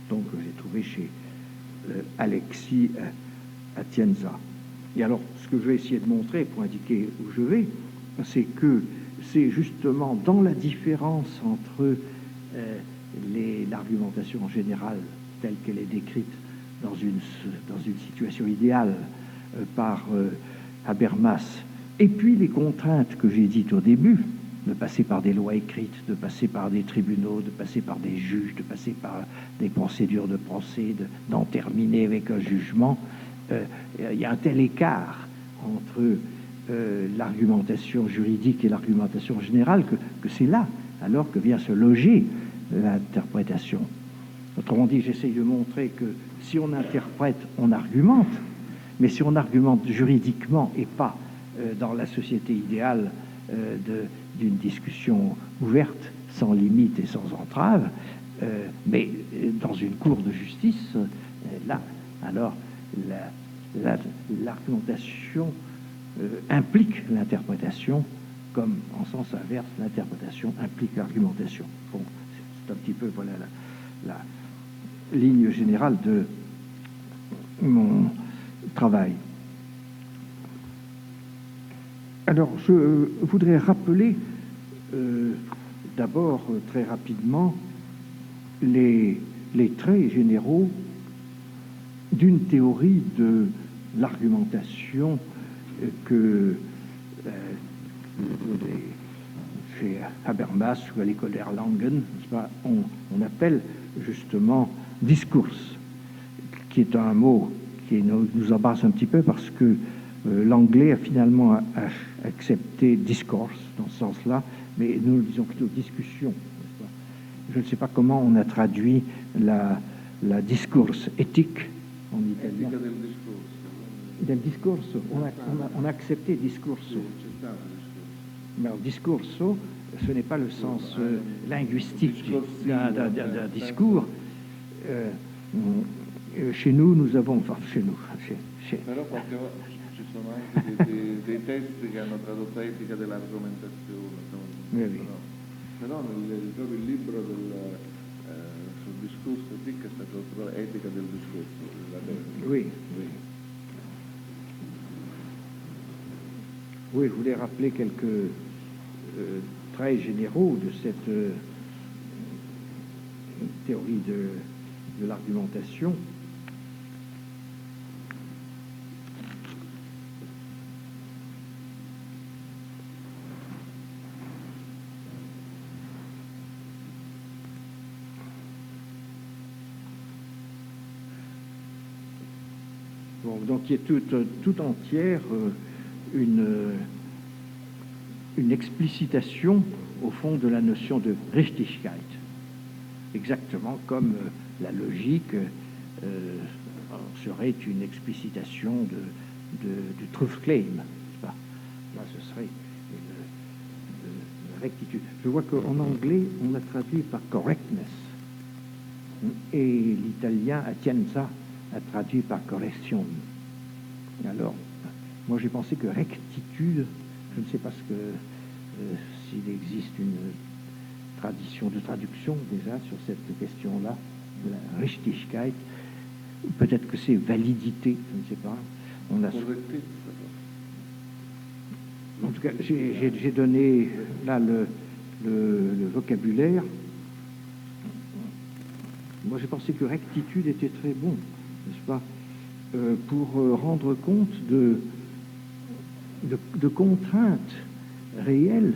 donc que j'ai trouvé chez Alexis Atienza. Et alors, ce que je vais essayer de montrer pour indiquer où je vais, c'est que c'est justement dans la différence entre l'argumentation générale telle qu'elle est décrite dans une situation idéale par Habermas, et puis les contraintes que j'ai dites au début, de passer par des lois écrites, de passer par des tribunaux, de passer par des juges, de passer par des procédures de procès, d'en terminer avec un jugement. Il y a un tel écart entre l'argumentation juridique et l'argumentation générale que c'est là, alors que vient se loger l'interprétation. Autrement dit, j'essaye de montrer que si on interprète, on argumente, mais si on argumente juridiquement et pas dans la société idéale d'une discussion ouverte, sans limite et sans entrave, mais dans une cour de justice, là, alors l'argumentation implique l'interprétation, comme en sens inverse, l'interprétation implique l'argumentation. Bon, c'est un petit peu, voilà, la ligne générale de mon travail. Alors, je voudrais rappeler d'abord très rapidement les traits généraux d'une théorie de l'argumentation que chez Habermas ou à l'école d'Erlangen, on appelle justement discours, qui est un mot qui nous embarrasse un petit peu parce que l'anglais a finalement accepté discourse dans ce sens-là, mais nous disons plutôt discussion. Je ne sais pas comment on a traduit la discourse éthique en italien. Del discorso, on a accepté discorso. Mais alors, discorso, ce n'est pas le sens linguistique d'un discours. Chez nous avons, enfin chez nous, Però ci sono anche dei testi che hanno tradotto etica dell'argomentazione. Oui. Però proprio il libro sul discorso qui che è stato etica del discorso della terra. Oui, oui. Oui, je voulais rappeler quelques traits généraux de cette théorie de l'argumentation. Bon, donc qui est tout entière une explicitation au fond de la notion de Richtigkeit, exactement comme la logique serait une explicitation du truth claim, n'est-ce pas? Là, ce serait une rectitude. Je vois qu'en anglais, on a traduit par correctness, et l'italien Atienza a traduit par correction. Alors, moi j'ai pensé que rectitude, je ne sais pas s'il existe une tradition de traduction déjà sur cette question-là, de la Richtigkeit. Peut-être que c'est validité, je ne sais pas. En tout cas, j'ai donné là le vocabulaire. Moi j'ai pensé que rectitude était très bon, n'est-ce pas, pour rendre compte de contraintes réelles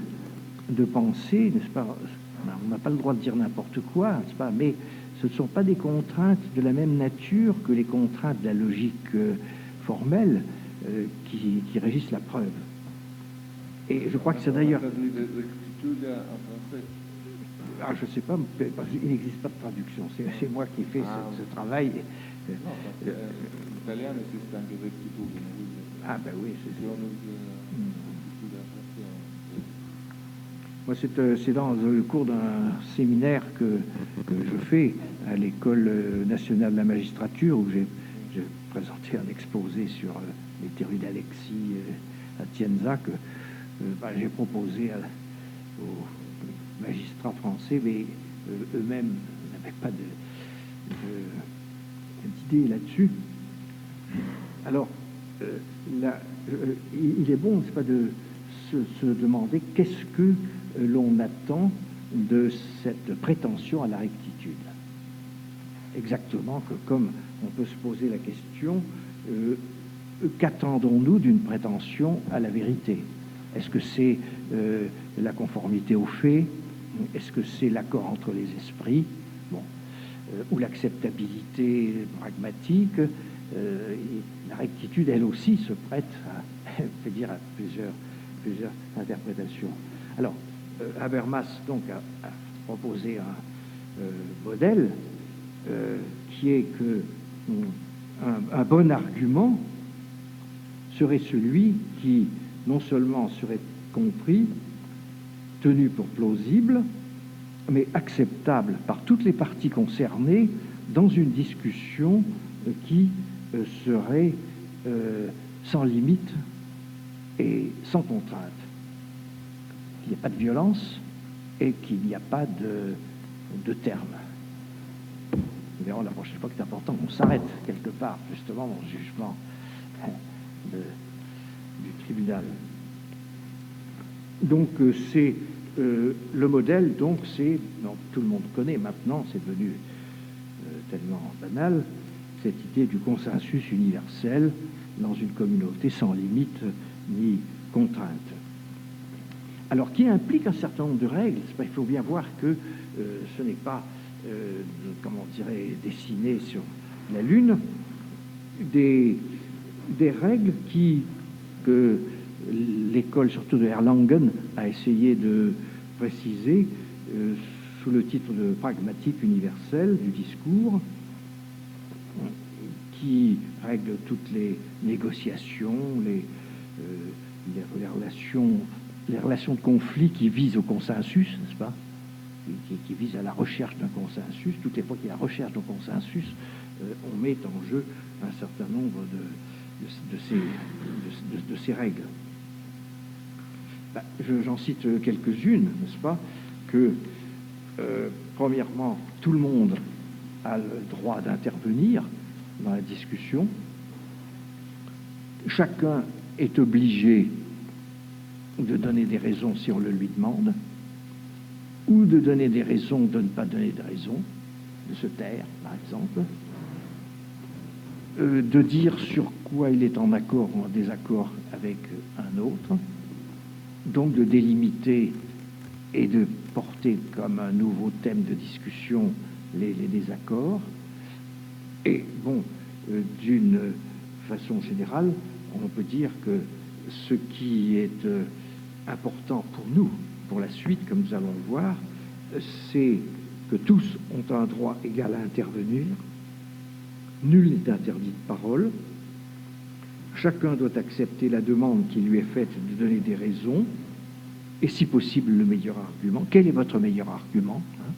de pensée, n'est-ce pas? On n'a pas le droit de dire n'importe quoi, n'est-ce pas? Mais ce ne sont pas des contraintes de la même nature que les contraintes de la logique formelle qui régissent la preuve. Et je crois que c'est d'ailleurs... Ah, je ne sais pas, parce qu'il n'existe pas de traduction. C'est moi qui fais ce travail. L'italien esiste anche rettitudine. Ah ben oui, c'est ça. Moi, c'est dans le cours d'un séminaire que je fais à l'École nationale de la magistrature, où j'ai présenté un exposé sur les théories d'Alexis Atienza, que j'ai proposé aux magistrats français, mais eux-mêmes n'avaient pas d'idée là-dessus. Alors, il est bon, c'est pas, de se demander qu'est-ce que l'on attend de cette prétention à la rectitude. Exactement comme on peut se poser la question, qu'attendons-nous d'une prétention à la vérité? Est-ce que c'est la conformité aux faits? Est-ce que c'est l'accord entre les esprits? Bon. Ou l'acceptabilité pragmatique? La rectitude, elle aussi, se prête à plusieurs interprétations. Alors, Habermas donc a proposé un modèle qui est que un bon argument serait celui qui non seulement serait compris, tenu pour plausible, mais acceptable par toutes les parties concernées dans une discussion qui serait sans limite et sans contrainte. Qu'il n'y a pas de violence et qu'il n'y a pas de terme. Nous verrons la prochaine fois que c'est important. On s'arrête quelque part, justement, dans le jugement du tribunal. Donc, c'est le modèle, donc, c'est, tout le monde connaît maintenant, c'est devenu tellement banal, cette idée du consensus universel dans une communauté sans limite ni contrainte. Alors, qui implique un certain nombre de règles. Il faut bien voir que ce n'est pas, comment on dirait, dessiné sur la Lune, des règles que l'école, surtout de Erlangen, a essayé de préciser sous le titre de pragmatique universelle du discours, qui règle toutes les négociations, les relations de conflit qui visent au consensus, n'est-ce pas, qui visent à la recherche d'un consensus. Toutes les fois qu'il y a la recherche d'un consensus, on met en jeu un certain nombre de ces règles. J'en cite quelques-unes, n'est-ce pas? que, premièrement, tout le monde a le droit d'intervenir dans la discussion. Chacun est obligé de donner des raisons si on le lui demande, ou de donner des raisons, de ne pas donner de raisons, de se taire, par exemple, de dire sur quoi il est en accord ou en désaccord avec un autre, donc de délimiter et de porter comme un nouveau thème de discussion les désaccords. Et bon, d'une façon générale, on peut dire que ce qui est important pour nous, pour la suite, comme nous allons le voir, c'est que tous ont un droit égal à intervenir, nul n'est interdit de parole, chacun doit accepter la demande qui lui est faite de donner des raisons, et si possible le meilleur argument. Quel est votre meilleur argument, hein?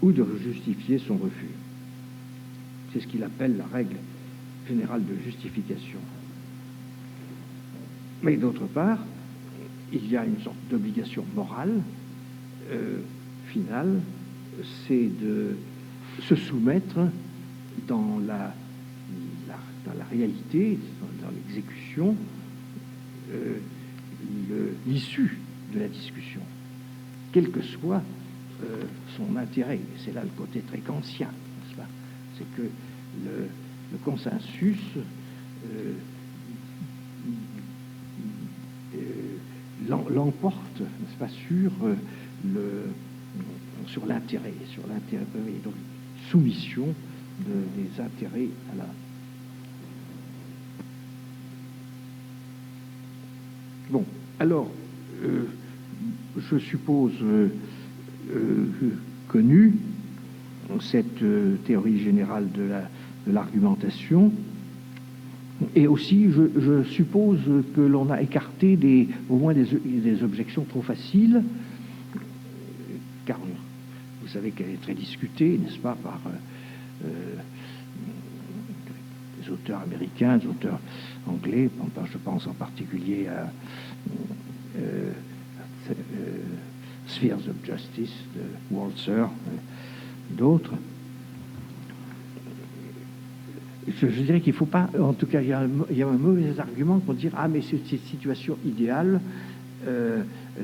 Ou de justifier son refus. C'est ce qu'il appelle la règle générale de justification. Mais d'autre part, il y a une sorte d'obligation morale finale, c'est de se soumettre dans la réalité, dans l'exécution, l'issue de la discussion, quel que soit son intérêt. C'est là le côté très kantien, n'est-ce pas? C'est que le consensus l'emporte, n'est-ce pas, sur l'intérêt, donc soumission des intérêts à la... Bon, alors, je suppose connue cette théorie générale de l'argumentation, et aussi je suppose que l'on a écarté au moins des objections trop faciles, car vous savez qu'elle est très discutée, n'est-ce pas, par des auteurs américains, des auteurs anglais. Je pense en particulier à Spheres of Justice de Walzer, d'autres. Je dirais qu'il ne faut pas, en tout cas, il y a un mauvais argument pour dire « Ah, mais c'est une situation idéale,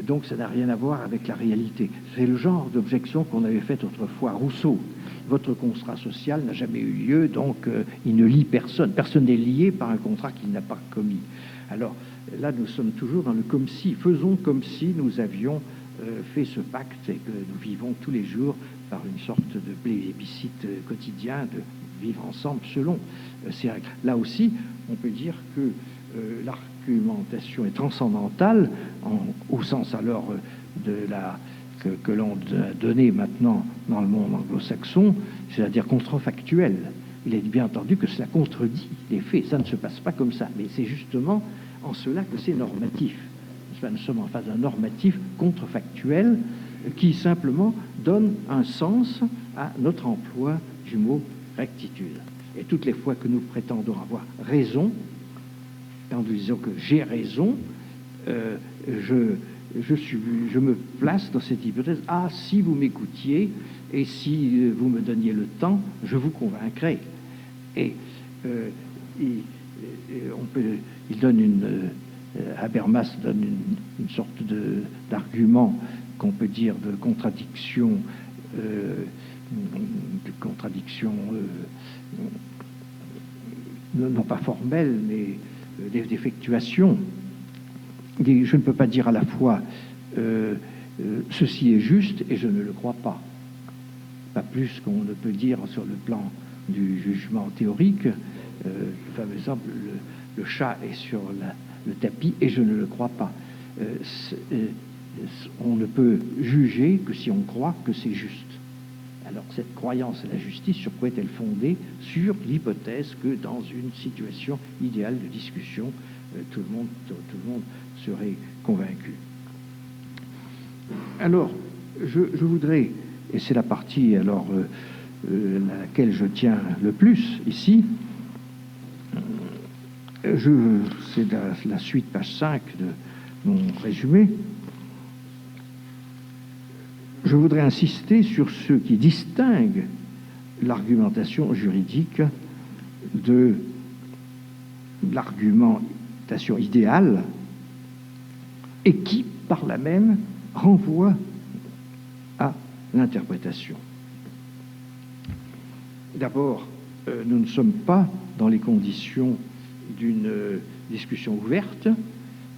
donc ça n'a rien à voir avec la réalité ». C'est le genre d'objection qu'on avait faite autrefois à Rousseau. Votre contrat social n'a jamais eu lieu, donc il ne lie personne. Personne n'est lié par un contrat qu'il n'a pas commis. Alors là, nous sommes toujours dans le comme si. Faisons comme si nous avions fait ce pacte et que nous vivons tous les jours par une sorte de plébiscite quotidien, de vivre ensemble selon ces règles. Là aussi, on peut dire que l'argumentation est transcendantale, au sens alors que l'on a donné maintenant dans le monde anglo-saxon, c'est-à-dire contrefactuel. Il est bien entendu que cela contredit les faits. Ça ne se passe pas comme ça, mais c'est justement en cela que c'est normatif. Nous sommes en face d'un normatif contrefactuel qui simplement donne un sens à notre emploi du mot rectitude. Et toutes les fois que nous prétendons avoir raison, quand nous disons que j'ai raison, je me place dans cette hypothèse. Ah, si vous m'écoutiez et si vous me donniez le temps, je vous convaincrais. Et Habermas donne une sorte d'argument qu'on peut dire de contradiction, non pas formelle, mais d'effectuation. Je ne peux pas dire à la fois ceci est juste et je ne le crois pas. Pas plus qu'on ne peut dire sur le plan du jugement théorique, le fameux exemple, le chat est sur le tapis et je ne le crois pas. On ne peut juger que si on croit que c'est juste. Alors cette croyance à la justice, sur quoi est-elle fondée? Sur l'hypothèse que dans une situation idéale de discussion, tout le monde serait convaincu. Alors, je voudrais, et c'est la partie alors à laquelle je tiens le plus ici, c'est la suite, page 5 de mon résumé. je voudrais insister sur ce qui distingue l'argumentation juridique de l'argumentation idéale et qui, par là même, renvoie à l'interprétation. D'abord, nous ne sommes pas dans les conditions d'une discussion ouverte,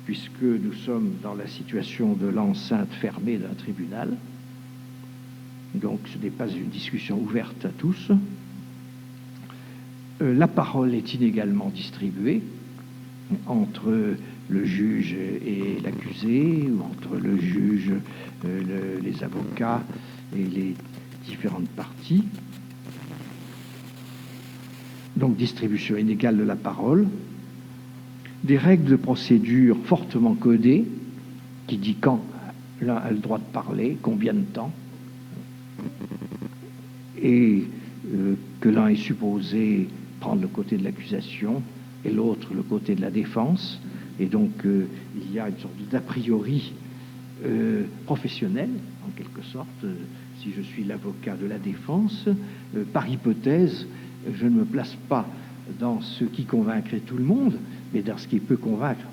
puisque nous sommes dans la situation de l'enceinte fermée d'un tribunal. Donc ce n'est pas une discussion ouverte à tous. La parole est inégalement distribuée entre le juge et l'accusé, ou entre le juge, les avocats et les différentes parties. Donc distribution inégale de la parole, des règles de procédure fortement codées, qui dit quand l'un a le droit de parler, combien de temps, et que l'un est supposé prendre le côté de l'accusation et l'autre le côté de la défense, et donc il y a une sorte d'a priori professionnel, en quelque sorte. Si je suis l'avocat de la défense, par hypothèse, je ne me place pas dans ce qui convaincrait tout le monde, mais dans ce qui peut convaincre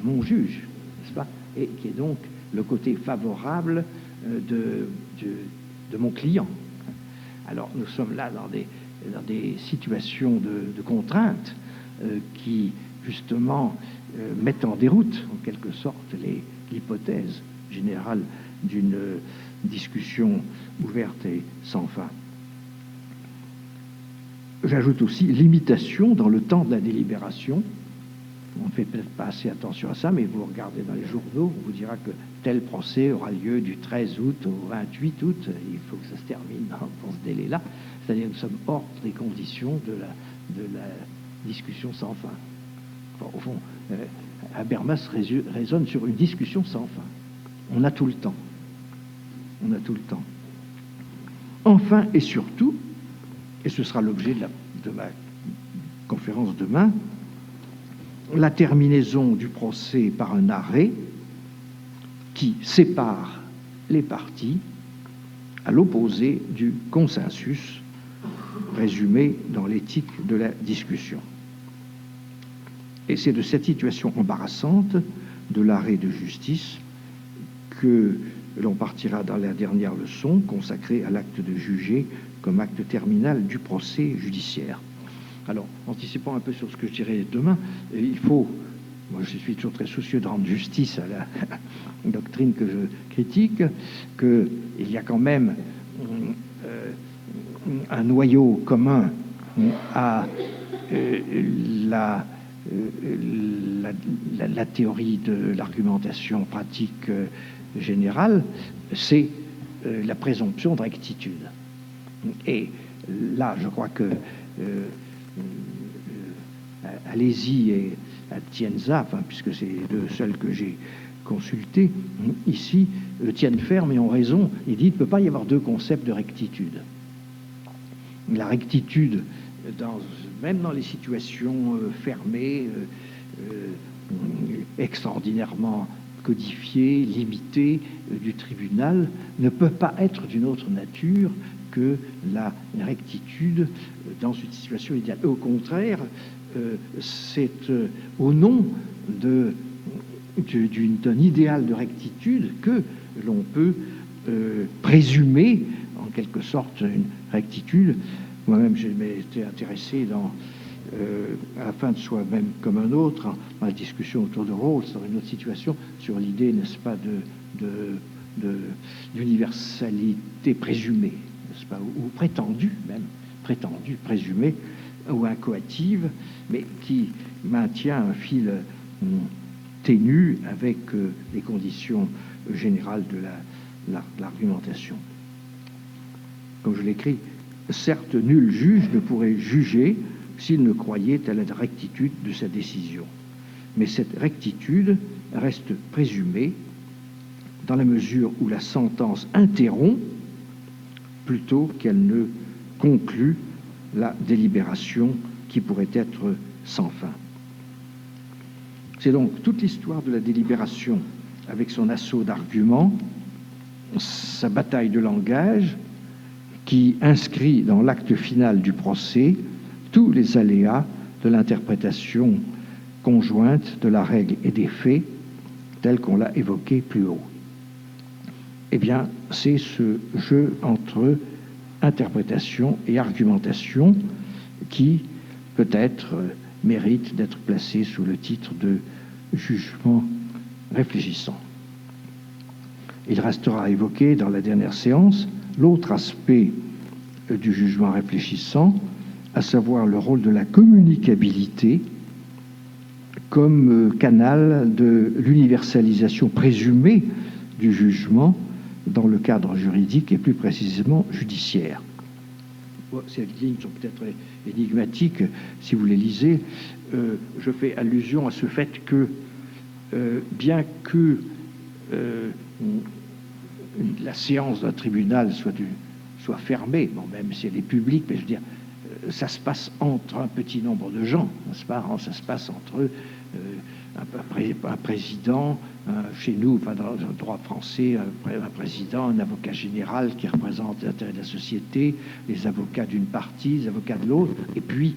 mon juge, n'est-ce pas, et qui est donc le côté favorable de mon client. Alors nous sommes là dans des situations de contrainte qui justement mettent en déroute en quelque sorte l'hypothèse générale d'une discussion ouverte et sans fin. J'ajoute aussi limitation dans le temps de la délibération. On ne fait peut-être pas assez attention à ça, mais vous regardez dans les journaux, on vous dira que tel procès aura lieu du 13 août au 28 août. Il faut que ça se termine dans ce délai-là. C'est-à-dire que nous sommes hors des conditions de la discussion sans fin. Enfin, au fond, Habermas raisonne sur une discussion sans fin. On a tout le temps. On a tout le temps. Enfin et surtout, et ce sera l'objet de ma conférence demain, la terminaison du procès par un arrêt qui sépare les parties à l'opposé du consensus résumé dans l'éthique de la discussion. Et c'est de cette situation embarrassante de l'arrêt de justice que l'on partira dans la dernière leçon consacrée à l'acte de juger comme acte terminal du procès judiciaire. Alors, anticipant un peu sur ce que je dirai demain, il faut, moi je suis toujours très soucieux de rendre justice à la doctrine que je critique, qu'il y a quand même un noyau commun à la théorie de l'argumentation pratique générale, c'est la présomption de rectitude. Et là, je crois que Alési et Atienza, enfin, puisque c'est les deux seuls que j'ai consultés, ici, tiennent ferme et ont raison. Ils disent qu'il ne peut pas y avoir deux concepts de rectitude. La rectitude, même dans les situations fermées, extraordinairement codifiées, limitées du tribunal, ne peut pas être d'une autre nature que la rectitude dans une situation idéale. Au contraire, c'est au nom d'un idéal de rectitude que l'on peut présumer, en quelque sorte, une rectitude. Moi-même, je m'étais intéressé à la fin de Soi-même comme un autre, dans la discussion autour de Rawls, dans une autre situation, sur l'idée, n'est-ce pas, d'universalité présumée, n'est-ce pas, ou prétendue même, prétendue, présumée, ou incoative, mais qui maintient un fil ténu avec les conditions générales de l'argumentation. Comme je l'écris, certes, nul juge ne pourrait juger s'il ne croyait à la rectitude de sa décision. Mais cette rectitude reste présumée dans la mesure où la sentence interrompt plutôt qu'elle ne conclut la délibération qui pourrait être sans fin. C'est donc toute l'histoire de la délibération avec son assaut d'arguments sa bataille de langage qui inscrit dans l'acte final du procès tous les aléas de l'interprétation conjointe de la règle et des faits, tel qu'on l'a évoqué plus haut. Eh bien, c'est ce jeu entre interprétation et argumentation qui, peut-être, mérite d'être placé sous le titre de jugement réfléchissant. Il restera évoqué dans la dernière séance l'autre aspect du jugement réfléchissant, à savoir le rôle de la communicabilité comme canal de l'universalisation présumée du jugement dans le cadre juridique et plus précisément judiciaire. Ces lignes sont peut-être énigmatiques si vous les lisez. Je fais allusion à ce fait que, bien que la séance d'un tribunal soit fermée, bon, même si elle est publique, mais je veux dire, ça se passe entre un petit nombre de gens, n'est-ce pas? Ça se passe entre un président, chez nous, enfin, dans le droit français, un président, un avocat général qui représente l'intérêt de la société, les avocats d'une partie, les avocats de l'autre, et puis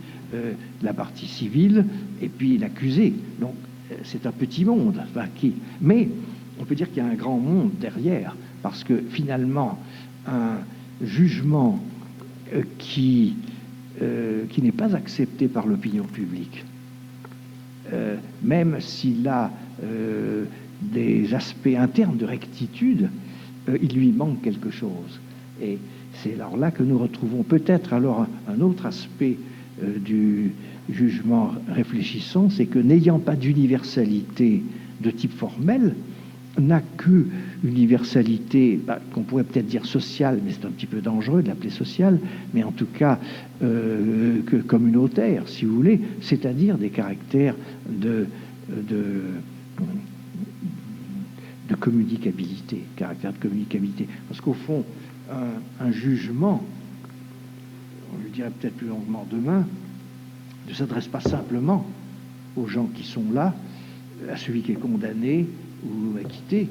la partie civile, et puis l'accusé. Donc, c'est un petit monde. Enfin, mais on peut dire qu'il y a un grand monde derrière, parce que finalement, un jugement qui n'est pas accepté par l'opinion publique, même s'il a des aspects internes de rectitude, il lui manque quelque chose. Et c'est alors là que nous retrouvons peut-être alors un autre aspect du jugement réfléchissant, c'est que n'ayant pas d'universalité de type formel, n'a que universalité, qu'on pourrait peut-être dire sociale, mais c'est un petit peu dangereux de l'appeler sociale, mais en tout cas que communautaire, si vous voulez, c'est-à-dire des caractères de communicabilité, parce qu'au fond, un jugement, on le dirait peut-être plus longuement demain, ne s'adresse pas simplement aux gens qui sont là, à celui qui est condamné ou acquitté,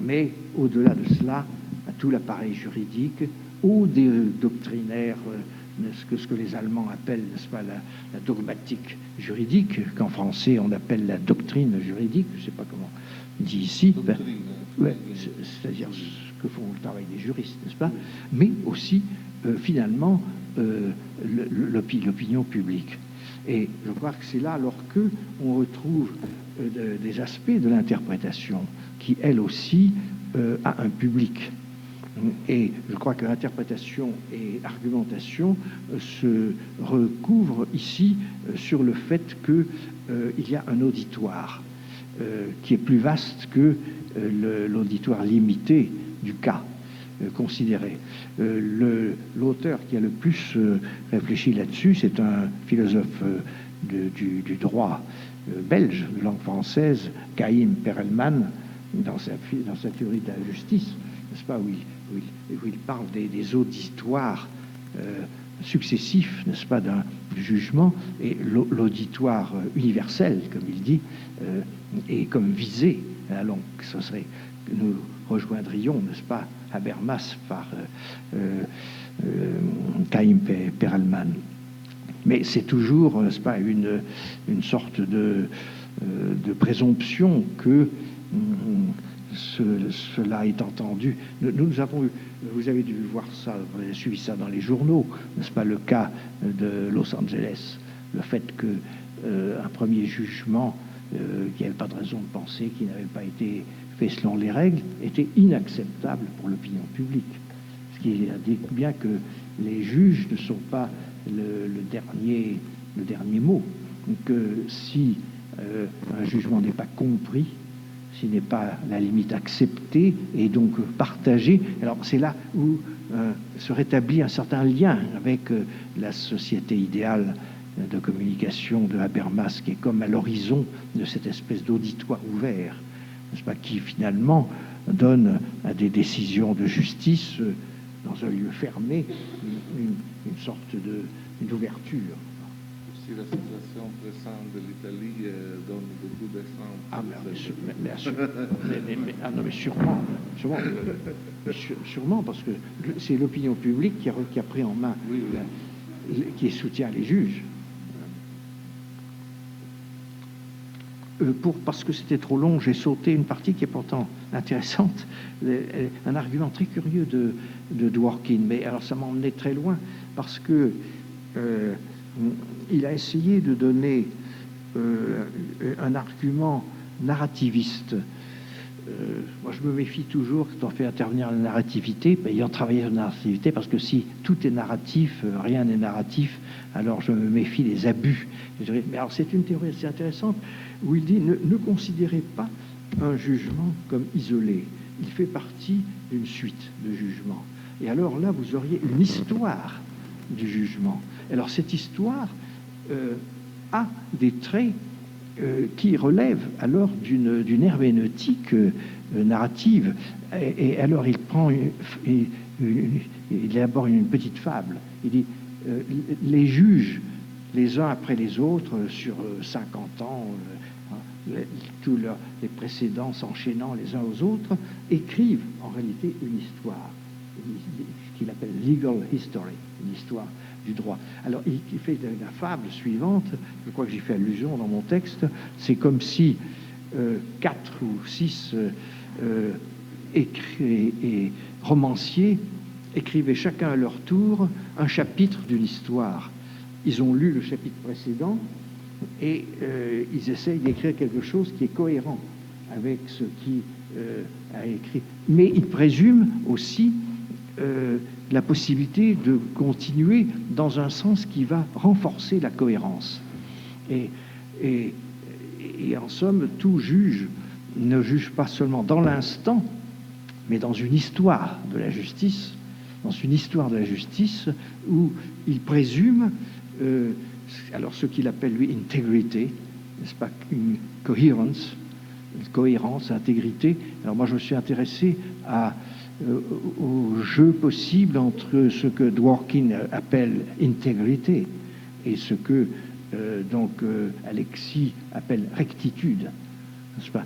mais au-delà de cela, à tout l'appareil juridique, aux doctrinaires, ce que les Allemands appellent, n'est-ce pas, la dogmatique juridique, qu'en français on appelle la doctrine juridique, je ne sais pas comment on dit ici, c'est-à-dire ce que font le travail des juristes, n'est-ce pas, mais aussi, finalement, l'opinion publique. Et je crois que c'est là alors qu'on retrouve des aspects de l'interprétation qui, elle aussi, a un public. Et je crois que l'interprétation et argumentation se recouvrent ici sur le fait qu'il y a un auditoire qui est plus vaste que l'auditoire limité du cas considéré. L'auteur qui a le plus réfléchi là-dessus, c'est un philosophe du droit belge, de langue française, Chaim Perelman, dans sa théorie de la justice, n'est-ce pas, où il parle des auditoires successifs, n'est-ce pas, d'un jugement, et l'auditoire universel, comme il dit, est comme visé. Donc, ce serait que nous rejoindrions, n'est-ce pas, Habermas par Chaim Perelman. Mais c'est toujours, n'est-ce pas, une sorte de présomption que cela est entendu. Nous avons eu, vous avez dû voir ça, vous avez suivi ça dans les journaux, n'est-ce pas, le cas de Los Angeles, le fait que un premier jugement qui n'avait pas de raison de penser, qui n'avait pas été fait selon les règles, était inacceptable pour l'opinion publique. Ce qui indique bien que les juges ne sont pas le dernier mot. Que si un jugement n'est pas compris, s'il n'est pas à la limite accepté et donc partagé, alors c'est là où se rétablit un certain lien avec la société idéale de communication de Habermas, qui est comme à l'horizon de cette espèce d'auditoire ouvert, n'est-ce pas, qui finalement donne à des décisions de justice dans un lieu fermé une sorte d'ouverture. si la situation présente de l'Italie donne beaucoup d'exemples. Ah, mais sûrement, parce que c'est l'opinion publique qui a pris en main, qui soutient les juges. Parce que c'était trop long, j'ai sauté une partie qui est pourtant intéressante, un argument très curieux de Dworkin, mais alors ça m'emmenait très loin, parce que il a essayé de donner un argument narrativiste. Moi, je me méfie toujours quand on fait intervenir la narrativité, ayant travaillé sur la narrativité, parce que si tout est narratif, rien n'est narratif, alors je me méfie des abus. Mais alors, c'est une théorie assez intéressante où il dit ne considérez pas un jugement comme isolé. Il fait partie d'une suite de jugements. Et alors là, vous auriez une histoire du jugement. Alors, cette histoire a des traits qui relèvent alors d'une herméneutique narrative. Et alors il prend, il élabore une petite fable. Il dit les juges, les uns après les autres, sur 50 ans, tous les précédents s'enchaînant les uns aux autres, écrivent en réalité une histoire, ce qu'il appelle legal history, une histoire du droit. Alors, il fait la fable suivante, je crois que j'y fais allusion dans mon texte, c'est comme si 4 ou 6 romanciers écrivaient chacun à leur tour un chapitre d'une histoire. Ils ont lu le chapitre précédent et ils essayent d'écrire quelque chose qui est cohérent avec ce qui a écrit. Mais ils présument aussi la possibilité de continuer dans un sens qui va renforcer la cohérence. Et en somme, tout juge ne juge pas seulement dans l'instant, mais dans une histoire de la justice, où il présume alors ce qu'il appelle lui intégrité, n'est-ce pas, une cohérence, intégrité. Alors moi je me suis intéressé au jeu possible entre ce que Dworkin appelle intégrité et ce que Alexis appelle rectitude, n'est-ce pas?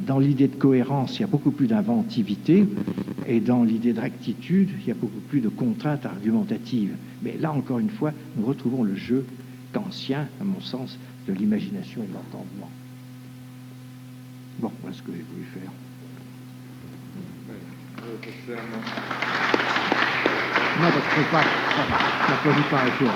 Dans l'idée de cohérence, il y a beaucoup plus d'inventivité, et dans l'idée de rectitude, il y a beaucoup plus de contraintes argumentatives. Mais là, encore une fois, nous retrouvons le jeu kantien, à mon sens, de l'imagination et de l'entendement. Bon, voilà ce que j'ai voulu faire. Non, parce que je ne peux pas arrêter.